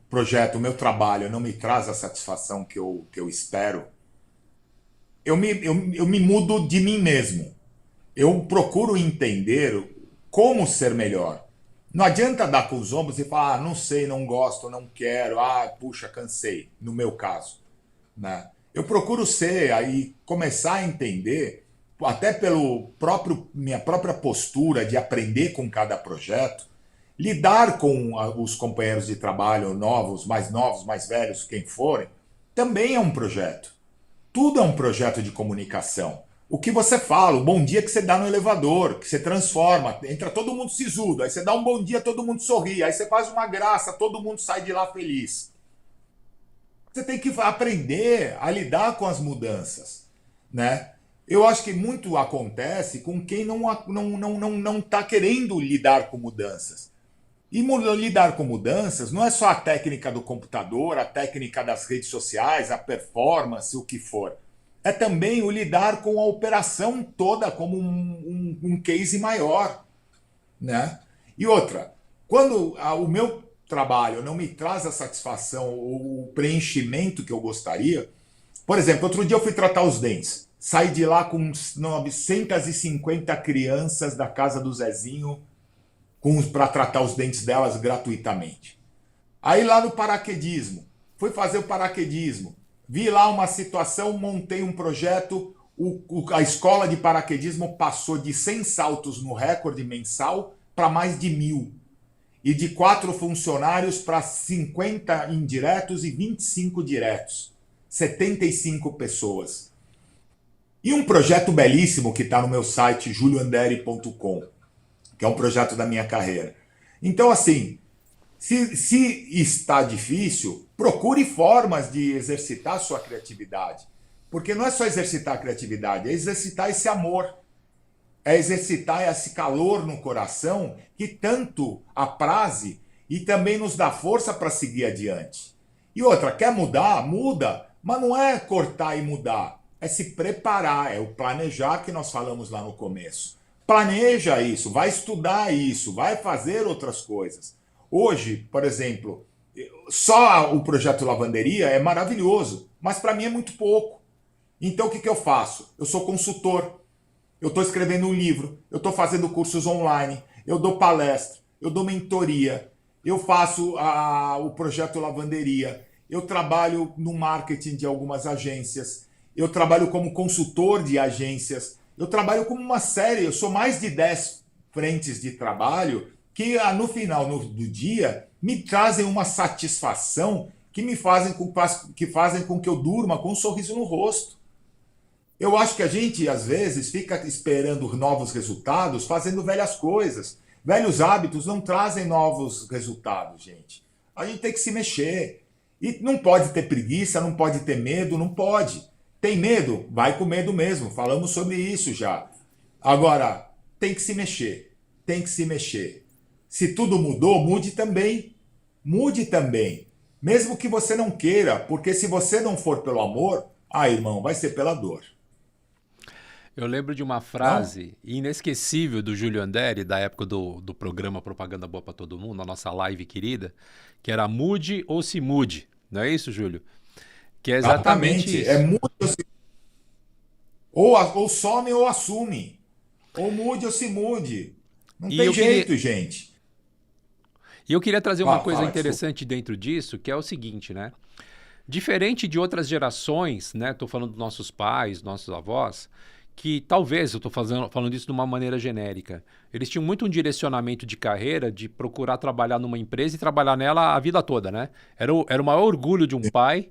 projeto, o meu trabalho não me traz a satisfação que eu espero, eu me mudo de mim mesmo. Eu procuro entender como ser melhor. Não adianta dar com os ombros e falar, não sei, não gosto, não quero, puxa, cansei, no meu caso, né? Eu procuro ser aí começar a entender, até pelo próprio minha própria postura de aprender com cada projeto, lidar com os companheiros de trabalho novos, mais velhos, quem forem, também é um projeto. Tudo é um projeto de comunicação. O que você fala, o bom dia que você dá no elevador, que você transforma, entra todo mundo sisudo, aí você dá um bom dia, todo mundo sorri, aí você faz uma graça, todo mundo sai de lá feliz. Você tem que aprender a lidar com as mudanças, né? Eu acho que muito acontece com quem não está querendo lidar com mudanças. E lidar com mudanças não é só a técnica do computador, a técnica das redes sociais, a performance, o que for. É também o lidar com a operação toda como um case maior, né? E outra, quando o meu trabalho não me traz a satisfação ou o preenchimento que eu gostaria, por exemplo, outro dia eu fui tratar os dentes. Saí de lá com 950 crianças da casa do Zezinho para tratar os dentes delas gratuitamente. Aí lá no paraquedismo, fui fazer o paraquedismo, vi lá uma situação, montei um projeto, a escola de paraquedismo passou de 100 saltos no recorde mensal para mais de 1.000. E de 4 funcionários para 50 indiretos e 25 diretos. 75 pessoas. E um projeto belíssimo que está no meu site julioanderi.com, que é um projeto da minha carreira. Então, assim, se está difícil, procure formas de exercitar a sua criatividade. Porque não é só exercitar a criatividade, é exercitar esse amor. É exercitar esse calor no coração que tanto apraze e também nos dá força para seguir adiante. E outra, quer mudar? Muda. Mas não é cortar e mudar. É se preparar, é o planejar que nós falamos lá no começo. Planeja isso, vai estudar isso, vai fazer outras coisas. Hoje, por exemplo, Só o projeto Lavanderia é maravilhoso, mas para mim é muito pouco. Então o que eu faço? Eu sou consultor, eu estou escrevendo um livro, eu estou fazendo cursos online, eu dou palestra, eu dou mentoria, eu faço o projeto Lavanderia, eu trabalho no marketing de algumas agências, eu trabalho como consultor de agências, eu trabalho como uma série, eu sou mais de 10 frentes de trabalho que no final do dia me trazem uma satisfação que me fazem com que eu durma com um sorriso no rosto. Eu acho que a gente, às vezes, fica esperando novos resultados fazendo velhas coisas. Velhos hábitos não trazem novos resultados, gente. A gente tem que se mexer. E não pode ter preguiça, não pode ter medo, não pode. Tem medo? Vai com medo mesmo. Falamos sobre isso já. Agora, tem que se mexer. Tem que se mexer. Se tudo mudou, mude também. Mude também. Mesmo que você não queira, porque se você não for pelo amor, irmão, vai ser pela dor. Eu lembro de uma Não? frase inesquecível do Júlio Anderi, da época do programa Propaganda Boa para Todo Mundo, a nossa live querida, que era mude ou se mude. Não é isso, Júlio? Que é exatamente Exatamente. É isso. mude ou some ou assume. Ou mude ou se mude. Não E tem eu queria, jeito, gente. e eu queria trazer uma Fala, coisa fala, desculpa. interessante dentro disso, que é o seguinte, né? Diferente de outras gerações, né? Estou falando dos nossos pais, nossos avós, que talvez, eu estou falando isso de uma maneira genérica, eles tinham muito um direcionamento de carreira de procurar trabalhar numa empresa e trabalhar nela a vida toda, né? Era o maior orgulho de um pai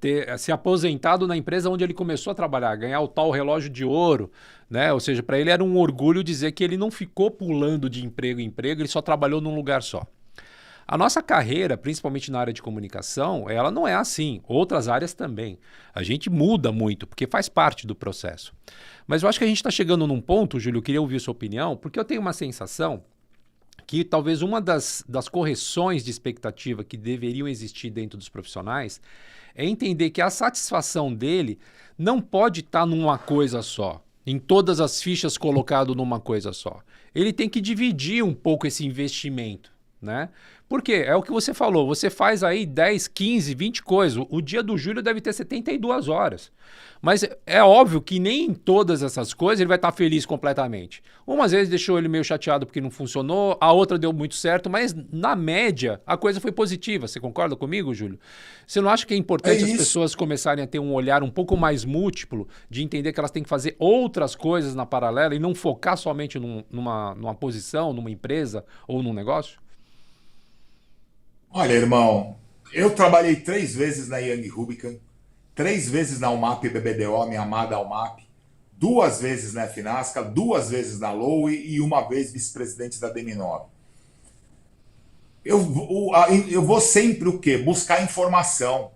ter se aposentado na empresa onde ele começou a trabalhar, ganhar o tal relógio de ouro, né? Ou seja, para ele era um orgulho dizer que ele não ficou pulando de emprego em emprego, ele só trabalhou num lugar só. A nossa carreira, principalmente na área de comunicação, ela não é assim. Outras áreas também. A gente muda muito, porque faz parte do processo. Mas eu acho que a gente está chegando num ponto, Júlio, eu queria ouvir sua opinião, porque eu tenho uma sensação que talvez uma das correções de expectativa que deveriam existir dentro dos profissionais é entender que a satisfação dele não pode estar numa coisa só, em todas as fichas colocado numa coisa só. Ele tem que dividir um pouco esse investimento, né? Por quê? É o que você falou, você faz aí 10, 15, 20 coisas. O dia do Júlio deve ter 72 horas. Mas é óbvio que nem em todas essas coisas ele vai estar feliz completamente. Umas vezes deixou ele meio chateado porque não funcionou, a outra deu muito certo, mas na média a coisa foi positiva. Você concorda comigo, Júlio? Você não acha que é É importante as isso. pessoas começarem a ter um olhar um pouco mais múltiplo, de entender que elas têm que fazer outras coisas na paralela e não focar somente numa posição, numa empresa ou num negócio? Olha, irmão, eu trabalhei 3 vezes na Young Rubicon, 3 vezes na UMAP BBDO, minha amada UMAP, 2 vezes na Finasca, 2 vezes na Lowe e uma vez vice-presidente da DM9. Eu vou sempre o quê? Buscar informação.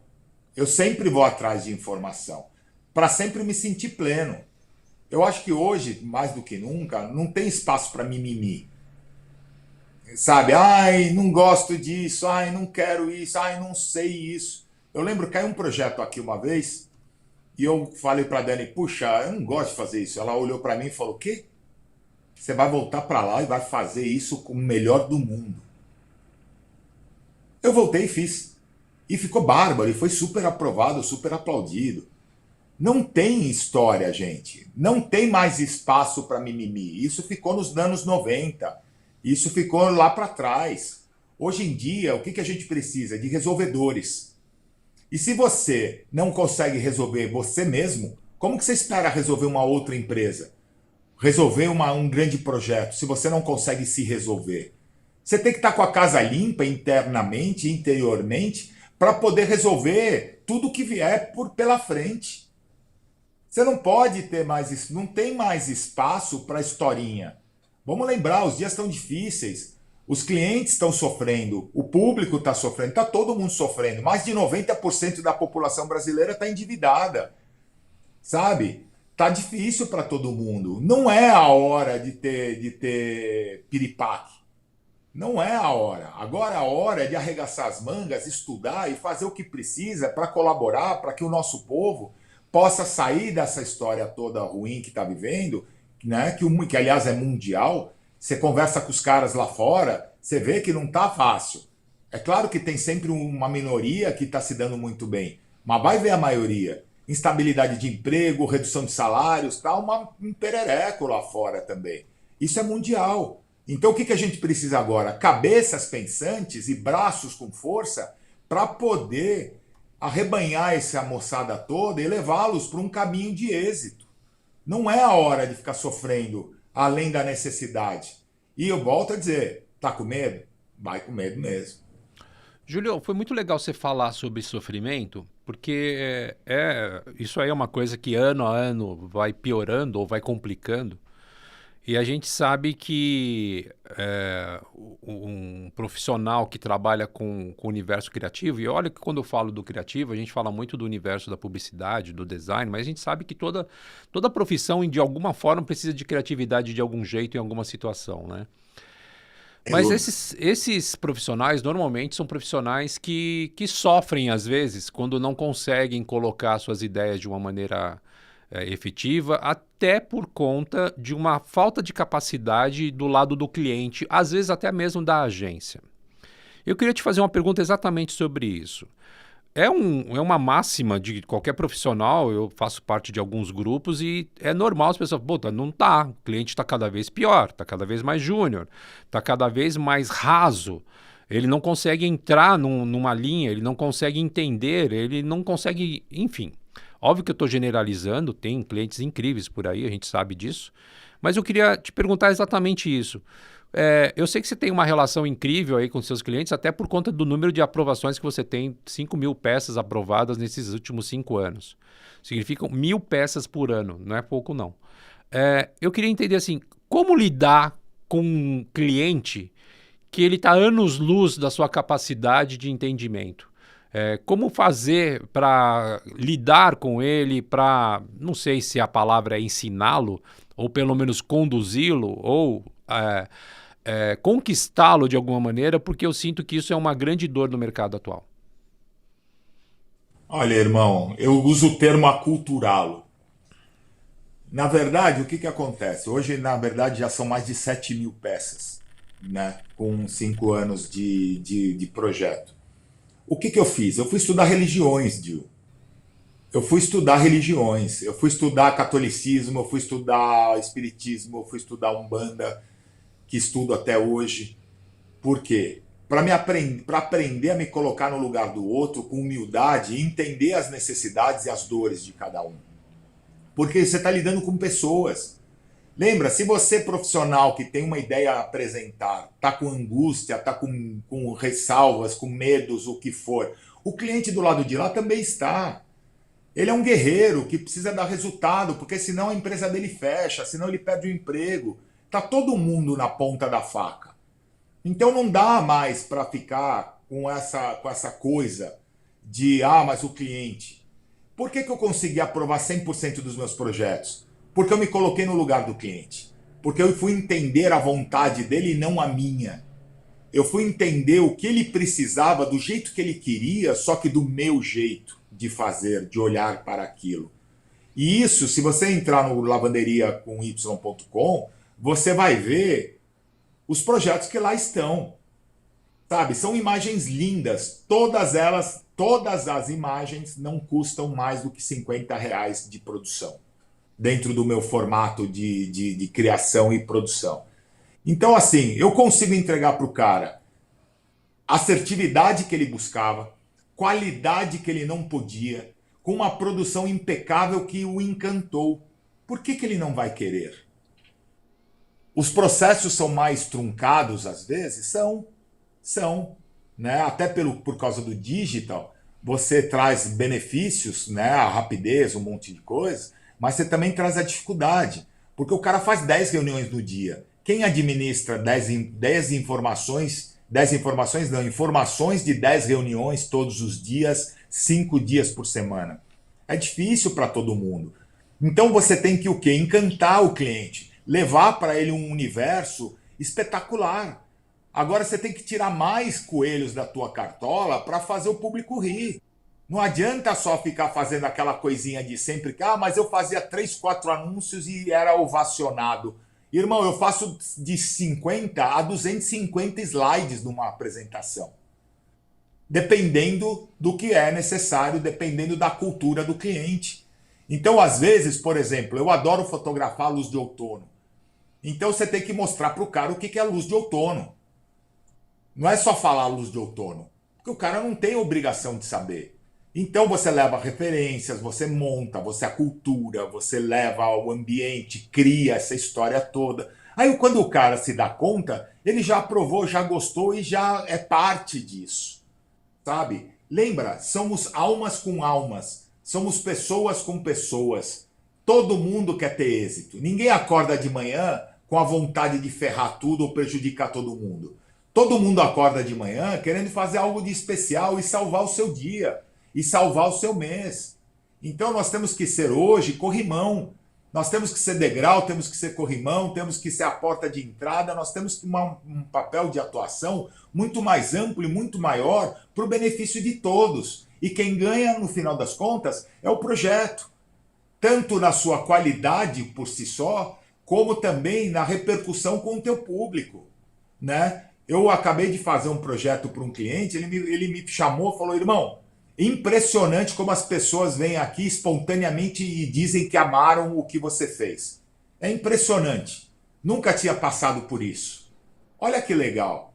Eu sempre vou atrás de informação, para sempre me sentir pleno. Eu acho que hoje, mais do que nunca, não tem espaço para mimimi. Sabe? Ai, não gosto disso, ai, não quero isso, ai, não sei isso. Eu lembro que caiu um projeto aqui uma vez e eu falei para a Dani, puxa, eu não gosto de fazer isso. Ela olhou para mim e falou, o quê? Você vai voltar para lá e vai fazer isso com o melhor do mundo. Eu voltei e fiz. E ficou bárbaro, e foi super aprovado, super aplaudido. Não tem história, gente. Não tem mais espaço para mimimi. Isso ficou nos anos 90. Isso ficou lá para trás. Hoje em dia, o que a gente precisa? De resolvedores. E se você não consegue resolver você mesmo, como que você espera resolver uma outra empresa? Resolver um grande projeto, se você não consegue se resolver? Você tem que estar com a casa limpa internamente, interiormente, para poder resolver tudo que vier pela frente. Você não pode ter mais, não tem mais espaço para historinha. Vamos lembrar, os dias estão difíceis, os clientes estão sofrendo, o público está sofrendo, está todo mundo sofrendo. Mais de 90% da população brasileira está endividada, sabe? Tá difícil para todo mundo. Não é a hora de ter piripaque. Não é a hora. Agora a hora é de arregaçar as mangas, estudar e fazer o que precisa para colaborar, para que o nosso povo possa sair dessa história toda ruim que está vivendo, né? Que aliás é mundial. Você conversa com os caras lá fora, você vê que não está fácil. É claro que tem sempre uma minoria que está se dando muito bem, mas vai ver a maioria. Instabilidade de emprego, redução de salários, tá um perereco lá fora também. Isso é mundial. Então o que a gente precisa agora? Cabeças pensantes e braços com força para poder arrebanhar essa moçada toda e levá-los para um caminho de êxito. Não é a hora de ficar sofrendo além da necessidade. E eu volto a dizer, tá com medo? Vai com medo mesmo. Júlio, foi muito legal você falar sobre sofrimento, porque isso aí é uma coisa que ano a ano vai piorando ou vai complicando. E a gente sabe que um profissional que trabalha com o universo criativo, e olha que quando eu falo do criativo, a gente fala muito do universo da publicidade, do design, mas a gente sabe que toda profissão, de alguma forma, precisa de criatividade de algum jeito, em alguma situação, né? Mas esses profissionais, normalmente, são profissionais que sofrem, às vezes, quando não conseguem colocar suas ideias de uma maneira efetiva, até por conta de uma falta de capacidade do lado do cliente, às vezes até mesmo da agência. Eu queria te fazer uma pergunta exatamente sobre isso. É uma máxima de qualquer profissional, eu faço parte de alguns grupos e é normal as pessoas, puta, não tá, o cliente está cada vez pior, está cada vez mais júnior, está cada vez mais raso, ele não consegue entrar numa linha, ele não consegue entender, ele não consegue, enfim. Óbvio que eu estou generalizando, tem clientes incríveis por aí, a gente sabe disso, mas eu queria te perguntar exatamente isso. Eu sei que você tem uma relação incrível aí com seus clientes, até por conta do número de aprovações que você tem, 5.000 peças aprovadas nesses últimos 5 anos. Significam 1.000 peças por ano, não é pouco não. Eu queria entender assim, como lidar com um cliente que ele está anos-luz da sua capacidade de entendimento? Como fazer para lidar com ele, para, não sei se a palavra é ensiná-lo, ou pelo menos conduzi-lo, ou conquistá-lo de alguma maneira, porque eu sinto que isso é uma grande dor no mercado atual. Olha, irmão, eu uso o termo aculturá-lo. Na verdade, o que acontece? Hoje, na verdade, já são mais de 7.000 peças, né? Com 5 anos de projeto. O que eu fiz? Eu fui estudar religiões, Dil. Eu fui estudar religiões. Eu fui estudar catolicismo, eu fui estudar espiritismo, eu fui estudar umbanda, que estudo até hoje. Por quê? Para aprender a me colocar no lugar do outro com humildade e entender as necessidades e as dores de cada um. Porque você está lidando com pessoas. Lembra, se você profissional que tem uma ideia a apresentar, está com angústia, está com ressalvas, com medos, o que for, o cliente do lado de lá também está. Ele é um guerreiro que precisa dar resultado, porque senão a empresa dele fecha, senão ele perde o emprego. Está todo mundo na ponta da faca. Então não dá mais para ficar com essa coisa de, mas o cliente. Por que eu consegui aprovar 100% dos meus projetos? Porque eu me coloquei no lugar do cliente. Porque eu fui entender a vontade dele e não a minha. Eu fui entender o que ele precisava do jeito que ele queria, só que do meu jeito de fazer, de olhar para aquilo. E isso, se você entrar no lavanderia.com, você vai ver os projetos que lá estão. Sabe, são imagens lindas. Todas as imagens não custam mais do que R$ 50 de produção. Dentro do meu formato de criação e produção. Então, assim, eu consigo entregar para o cara assertividade que ele buscava, qualidade que ele não podia, com uma produção impecável que o encantou. Por que ele não vai querer? Os processos são mais truncados, às vezes? São. Né? Até por causa do digital, você traz benefícios, né? A rapidez, um monte de coisas, mas você também traz a dificuldade, porque o cara faz 10 reuniões no dia. Quem administra 10 informações, 10 informações não, informações de 10 reuniões todos os dias, 5 dias por semana? É difícil para todo mundo. Então você tem que o quê? Encantar o cliente, levar para ele um universo espetacular. Agora você tem que tirar mais coelhos da tua cartola para fazer o público rir. Não adianta só ficar fazendo aquela coisinha de sempre que, mas eu fazia 3, 4 anúncios e era ovacionado. Irmão, eu faço de 50 a 250 slides numa apresentação. dependendo do que é necessário, dependendo da cultura do cliente. Então, às vezes, por exemplo, eu adoro fotografar a luz de outono. Então você tem que mostrar para o cara o que é luz de outono. Não é só falar luz de outono, porque o cara não tem obrigação de saber. Então você leva referências, você monta, você acultura, você leva ao ambiente, cria essa história toda. Aí quando o cara se dá conta, ele já aprovou, já gostou e já é parte disso, sabe? Lembra, somos almas com almas, somos pessoas com pessoas. Todo mundo quer ter êxito. Ninguém acorda de manhã com a vontade de ferrar tudo ou prejudicar todo mundo. Todo mundo acorda de manhã querendo fazer algo de especial e salvar o seu dia, e salvar o seu mês. Então nós temos que ser hoje corrimão. Nós temos que ser degrau, temos que ser corrimão, temos que ser a porta de entrada, nós temos que ter um papel de atuação muito mais amplo e muito maior para o benefício de todos. E quem ganha, no final das contas, é o projeto. Tanto na sua qualidade por si só, como também na repercussão com o teu público, né? Eu acabei de fazer um projeto para um cliente, ele me chamou e falou, irmão, impressionante como as pessoas vêm aqui espontaneamente e dizem que amaram o que você fez. É impressionante. Nunca tinha passado por isso. Olha que legal.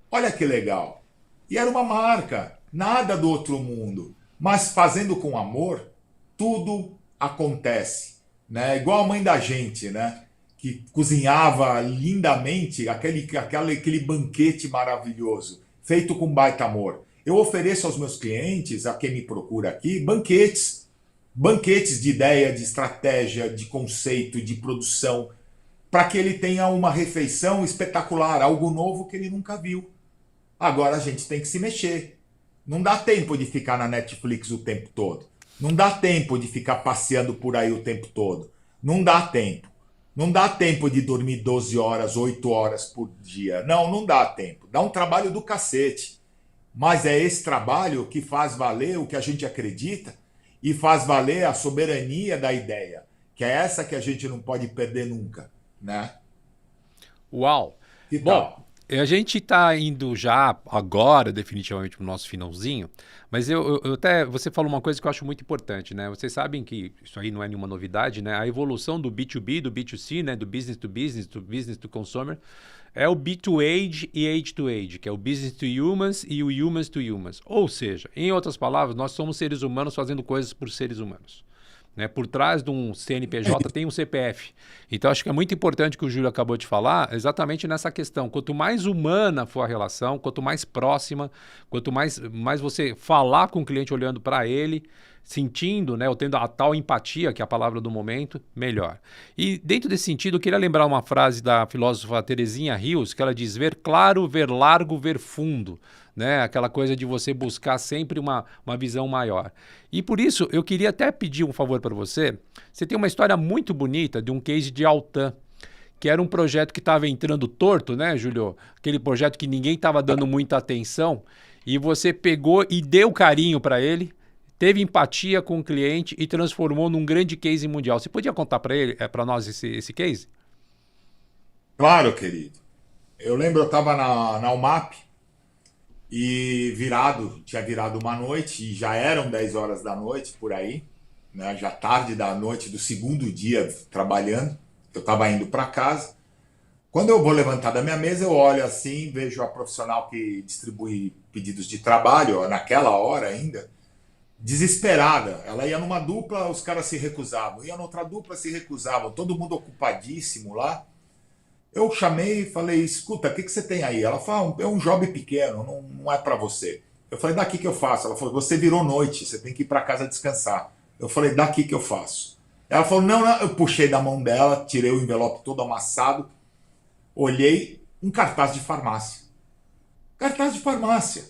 Olha que legal. E era uma marca, nada do outro mundo. Mas fazendo com amor, tudo acontece. Né? Igual a mãe da gente, né? Que cozinhava lindamente aquele banquete maravilhoso, feito com baita amor. Eu ofereço aos meus clientes, a quem me procura aqui, banquetes. Banquetes de ideia, de estratégia, de conceito, de produção, para que ele tenha uma refeição espetacular, algo novo que ele nunca viu. Agora a gente tem que se mexer. Não dá tempo de ficar na Netflix o tempo todo. Não dá tempo de ficar passeando por aí o tempo todo. Não dá tempo. Não dá tempo de dormir 12 horas, 8 horas por dia. Não, não dá tempo. Dá um trabalho do cacete. Mas é esse trabalho que faz valer o que a gente acredita e faz valer a soberania da ideia, que é essa que a gente não pode perder nunca, né? Uau! Que Bom, tal? a gente está indo já agora, definitivamente, para o nosso finalzinho, mas eu até. Você falou uma coisa que eu acho muito importante, né? Vocês sabem que isso aí não é nenhuma novidade, né? A evolução do B2B, do B2C, né? Do business to consumer, é o B2Age e Age to Age, que é o business to humans e o humans to humans. Ou seja, em outras palavras, nós somos seres humanos fazendo coisas por seres humanos. Né? Por trás de um CNPJ tem um CPF. Então, acho que é muito importante o que o Júlio acabou de falar, exatamente nessa questão. Quanto mais humana for a relação, quanto mais próxima, quanto mais você falar com o cliente olhando para ele, sentindo, né, ou tendo a tal empatia, que é a palavra do momento, melhor. E dentro desse sentido, eu queria lembrar uma frase da filósofa Terezinha Rios, que ela diz, ver claro, ver largo, ver fundo. Né? Aquela coisa de você buscar sempre uma visão maior. E por isso, eu queria até pedir um favor para você. Você tem uma história muito bonita de um case de Altan, que era um projeto que estava entrando torto, né, Júlio? Aquele projeto que ninguém estava dando muita atenção, e você pegou e deu carinho para ele, teve empatia com o cliente e transformou num grande case mundial. Você podia contar para nós esse case? Claro, querido. Eu lembro, eu estava na UMAP e tinha virado uma noite e já eram 10 horas da noite por aí, né? Já tarde da noite do segundo dia trabalhando. Eu estava indo para casa. Quando eu vou levantar da minha mesa, eu olho assim, vejo a profissional que distribui pedidos de trabalho, ó, naquela hora ainda, desesperada. Ela ia numa dupla, os caras se recusavam. Ia noutra dupla, se recusavam. Todo mundo ocupadíssimo lá. Eu chamei e falei, escuta, o que você tem aí? Ela falou, é um job pequeno, não é para você. Eu falei, daqui que eu faço. Ela falou, você virou noite, você tem que ir para casa descansar. Eu falei, daqui que eu faço. Ela falou, não, não. Eu puxei da mão dela, tirei o envelope todo amassado, olhei um cartaz de farmácia. Cartaz de farmácia.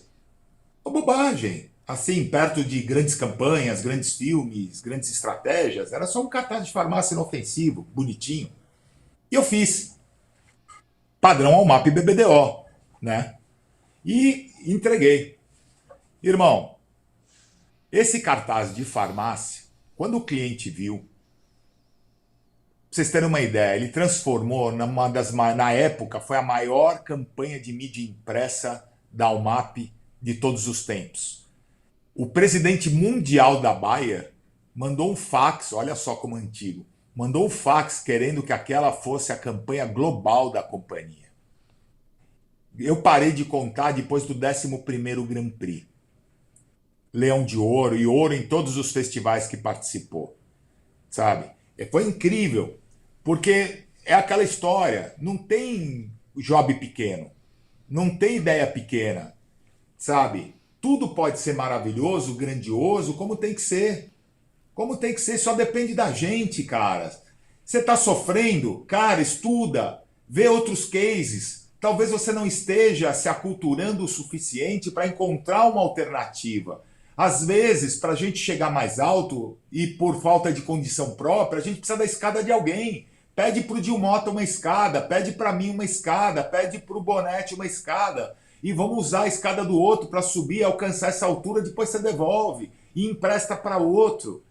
Uma bobagem. Assim, perto de grandes campanhas, grandes filmes, grandes estratégias, era só um cartaz de farmácia inofensivo, bonitinho. E eu fiz. Padrão Almap BBDO, né? E entreguei. Irmão, esse cartaz de farmácia, quando o cliente viu, pra vocês terem uma ideia, ele transformou na época, foi a maior campanha de mídia impressa da Almap de todos os tempos. O presidente mundial da Bayer mandou um fax, olha só como antigo, mandou um fax querendo que aquela fosse a campanha global da companhia. Eu parei de contar depois do 11º Grand Prix. Leão de Ouro e ouro em todos os festivais que participou, sabe? Foi incrível, porque é aquela história, não tem job pequeno, não tem ideia pequena, sabe? Tudo pode ser maravilhoso, grandioso, como tem que ser. Como tem que ser, só depende da gente, cara. Você está sofrendo? Cara, estuda, vê outros cases. Talvez você não esteja se aculturando o suficiente para encontrar uma alternativa. Às vezes, para a gente chegar mais alto e por falta de condição própria, a gente precisa da escada de alguém. Pede para o Dilmota uma escada, pede para mim uma escada, pede para o Bonete uma escada. E vamos usar a escada do outro para subir, alcançar essa altura, depois você devolve e empresta para outro.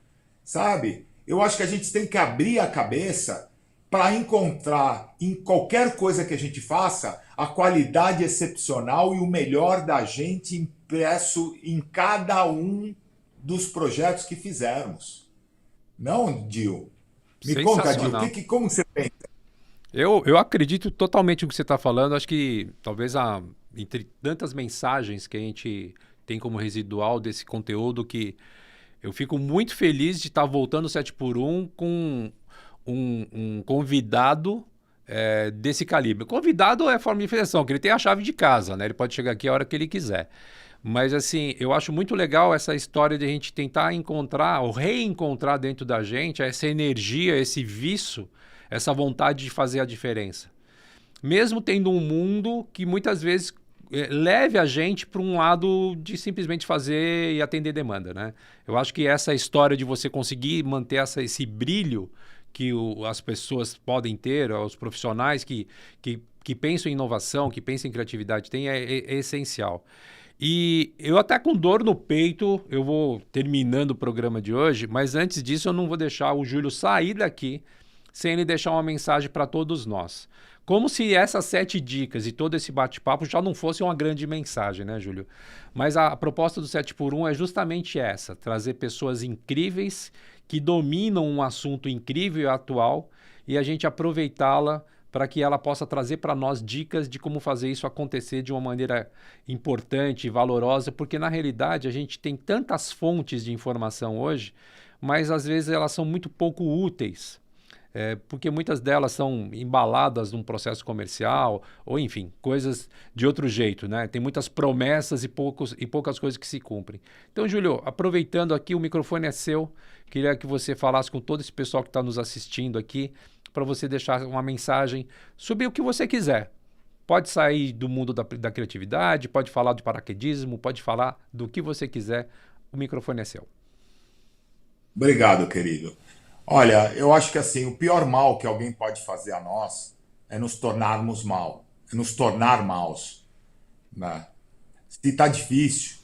Sabe? Eu acho que a gente tem que abrir a cabeça para encontrar em qualquer coisa que a gente faça a qualidade excepcional e o melhor da gente impresso em cada um dos projetos que fizermos. Não, Dil? Me conta, Dil, como você pensa? Eu acredito totalmente no que você está falando. Acho que talvez entre tantas mensagens que a gente tem como residual desse conteúdo, que eu fico muito feliz de estar voltando 7x1 com um convidado desse calibre. Convidado é forma de filiação, que ele tem a chave de casa, né? Ele pode chegar aqui a hora que ele quiser. Mas assim, eu acho muito legal essa história de a gente tentar encontrar ou reencontrar dentro da gente essa energia, esse vício, essa vontade de fazer a diferença. Mesmo tendo um mundo que muitas vezes leve a gente para um lado de simplesmente fazer e atender demanda, né? Eu acho que essa história de você conseguir manter esse brilho que as pessoas podem ter, os profissionais que pensam em inovação, que pensam em criatividade, é essencial. E eu até com dor no peito, eu vou terminando o programa de hoje, mas antes disso eu não vou deixar o Júlio sair daqui sem ele deixar uma mensagem para todos nós. Como se essas 7 dicas e todo esse bate-papo já não fosse uma grande mensagem, né, Júlio? Mas a proposta do 7x1 é justamente essa, trazer pessoas incríveis que dominam um assunto incrível e atual e a gente aproveitá-la para que ela possa trazer para nós dicas de como fazer isso acontecer de uma maneira importante e valorosa, porque na realidade a gente tem tantas fontes de informação hoje, mas às vezes elas são muito pouco úteis. Porque muitas delas são embaladas num processo comercial, ou enfim, coisas de outro jeito, né? Tem muitas promessas e poucas coisas que se cumprem. Então, Júlio, aproveitando aqui, o microfone é seu, queria que você falasse com todo esse pessoal que está nos assistindo aqui, para você deixar uma mensagem sobre o que você quiser. Pode sair do mundo da criatividade, pode falar do paraquedismo, pode falar do que você quiser, o microfone é seu. Obrigado, querido. Olha, eu acho que assim, o pior mal que alguém pode fazer a nós é nos tornarmos mal, é nos tornar maus, né? Se está difícil,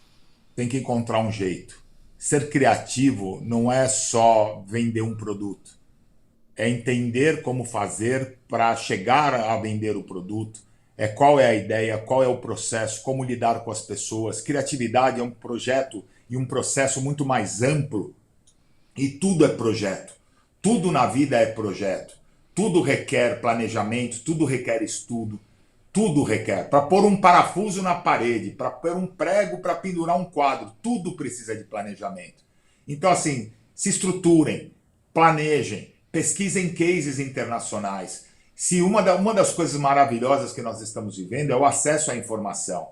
tem que encontrar um jeito. Ser criativo não é só vender um produto, é entender como fazer para chegar a vender o produto, qual é a ideia, qual é o processo, como lidar com as pessoas. Criatividade é um projeto e um processo muito mais amplo e tudo é projeto. Tudo na vida é projeto, tudo requer planejamento, tudo requer estudo, tudo requer. Para pôr um parafuso na parede, para pôr um prego, para pendurar um quadro, tudo precisa de planejamento. Então, assim, se estruturem, planejem, pesquisem cases internacionais. Se uma das coisas maravilhosas que nós estamos vivendo é o acesso à informação.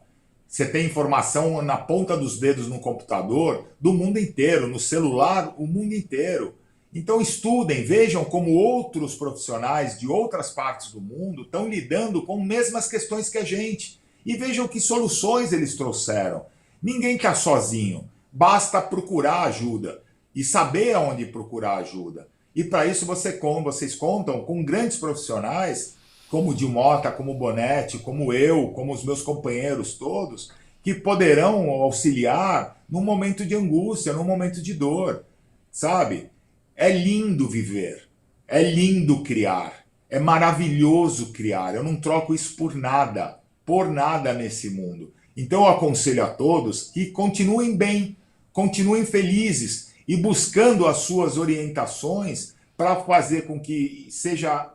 Você tem informação na ponta dos dedos no computador do mundo inteiro, no celular, o mundo inteiro. Então estudem, vejam como outros profissionais de outras partes do mundo estão lidando com as mesmas questões que a gente. E vejam que soluções eles trouxeram. Ninguém está sozinho, basta procurar ajuda e saber aonde procurar ajuda. E para isso vocês contam com grandes profissionais, como o Dilmota, como o Bonete, como eu, como os meus companheiros todos, que poderão auxiliar num momento de angústia, num momento de dor, sabe? É lindo viver, é lindo criar, é maravilhoso criar. Eu não troco isso por nada nesse mundo. Então eu aconselho a todos que continuem bem, continuem felizes e buscando as suas orientações para fazer com que seja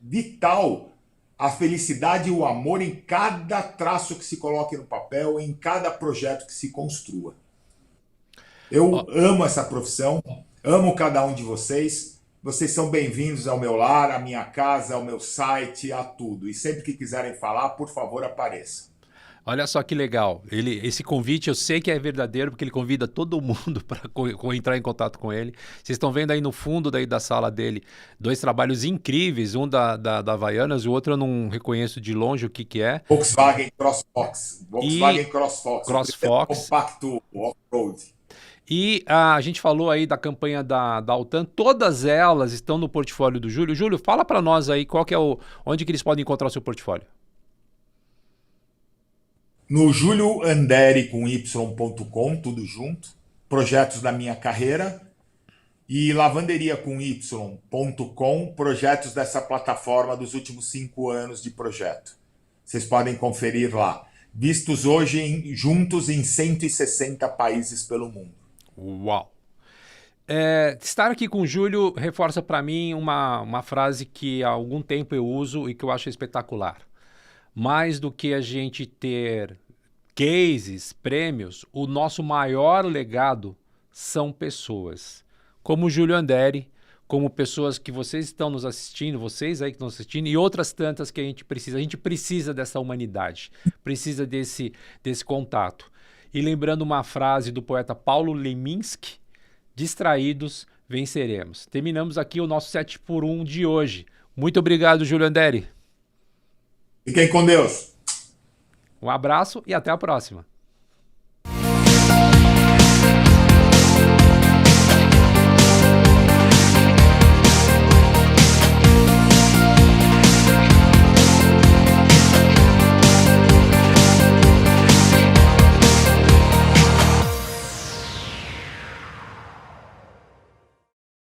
vital a felicidade e o amor em cada traço que se coloque no papel, em cada projeto que se construa. Eu amo essa profissão, amo cada um de vocês. Vocês são bem-vindos ao meu lar, à minha casa, ao meu site, a tudo. E sempre que quiserem falar, por favor, apareçam. Olha só que legal. Esse convite eu sei que é verdadeiro, porque ele convida todo mundo para entrar em contato com ele. Vocês estão vendo aí no fundo daí da sala dele 2 trabalhos incríveis, um da Havaianas e o outro eu não reconheço de longe o que é. Volkswagen CrossFox. Volkswagen E CrossFox. CrossFox. Compacto off-road. E a gente falou aí da campanha da Altan, todas elas estão no portfólio do Júlio. Júlio, fala para nós aí qual que é onde que eles podem encontrar o seu portfólio. No julioanderi com y.com, tudo junto, projetos da minha carreira, e lavanderia com y.com, projetos dessa plataforma dos últimos 5 anos de projeto. Vocês podem conferir lá. Vistos hoje juntos em 160 países pelo mundo. Uau! Estar aqui com o Júlio reforça para mim uma frase que há algum tempo eu uso e que eu acho espetacular. Mais do que a gente ter cases, prêmios, o nosso maior legado são pessoas. Como o Júlio Anderi, como pessoas que vocês estão nos assistindo, vocês aí que estão assistindo, e outras tantas que a gente precisa. A gente precisa dessa humanidade, precisa desse contato. E lembrando uma frase do poeta Paulo Leminski, distraídos venceremos. Terminamos aqui o nosso 7 por 1 de hoje. Muito obrigado, Júlio Anderi. Fiquem com Deus. Um abraço e até a próxima.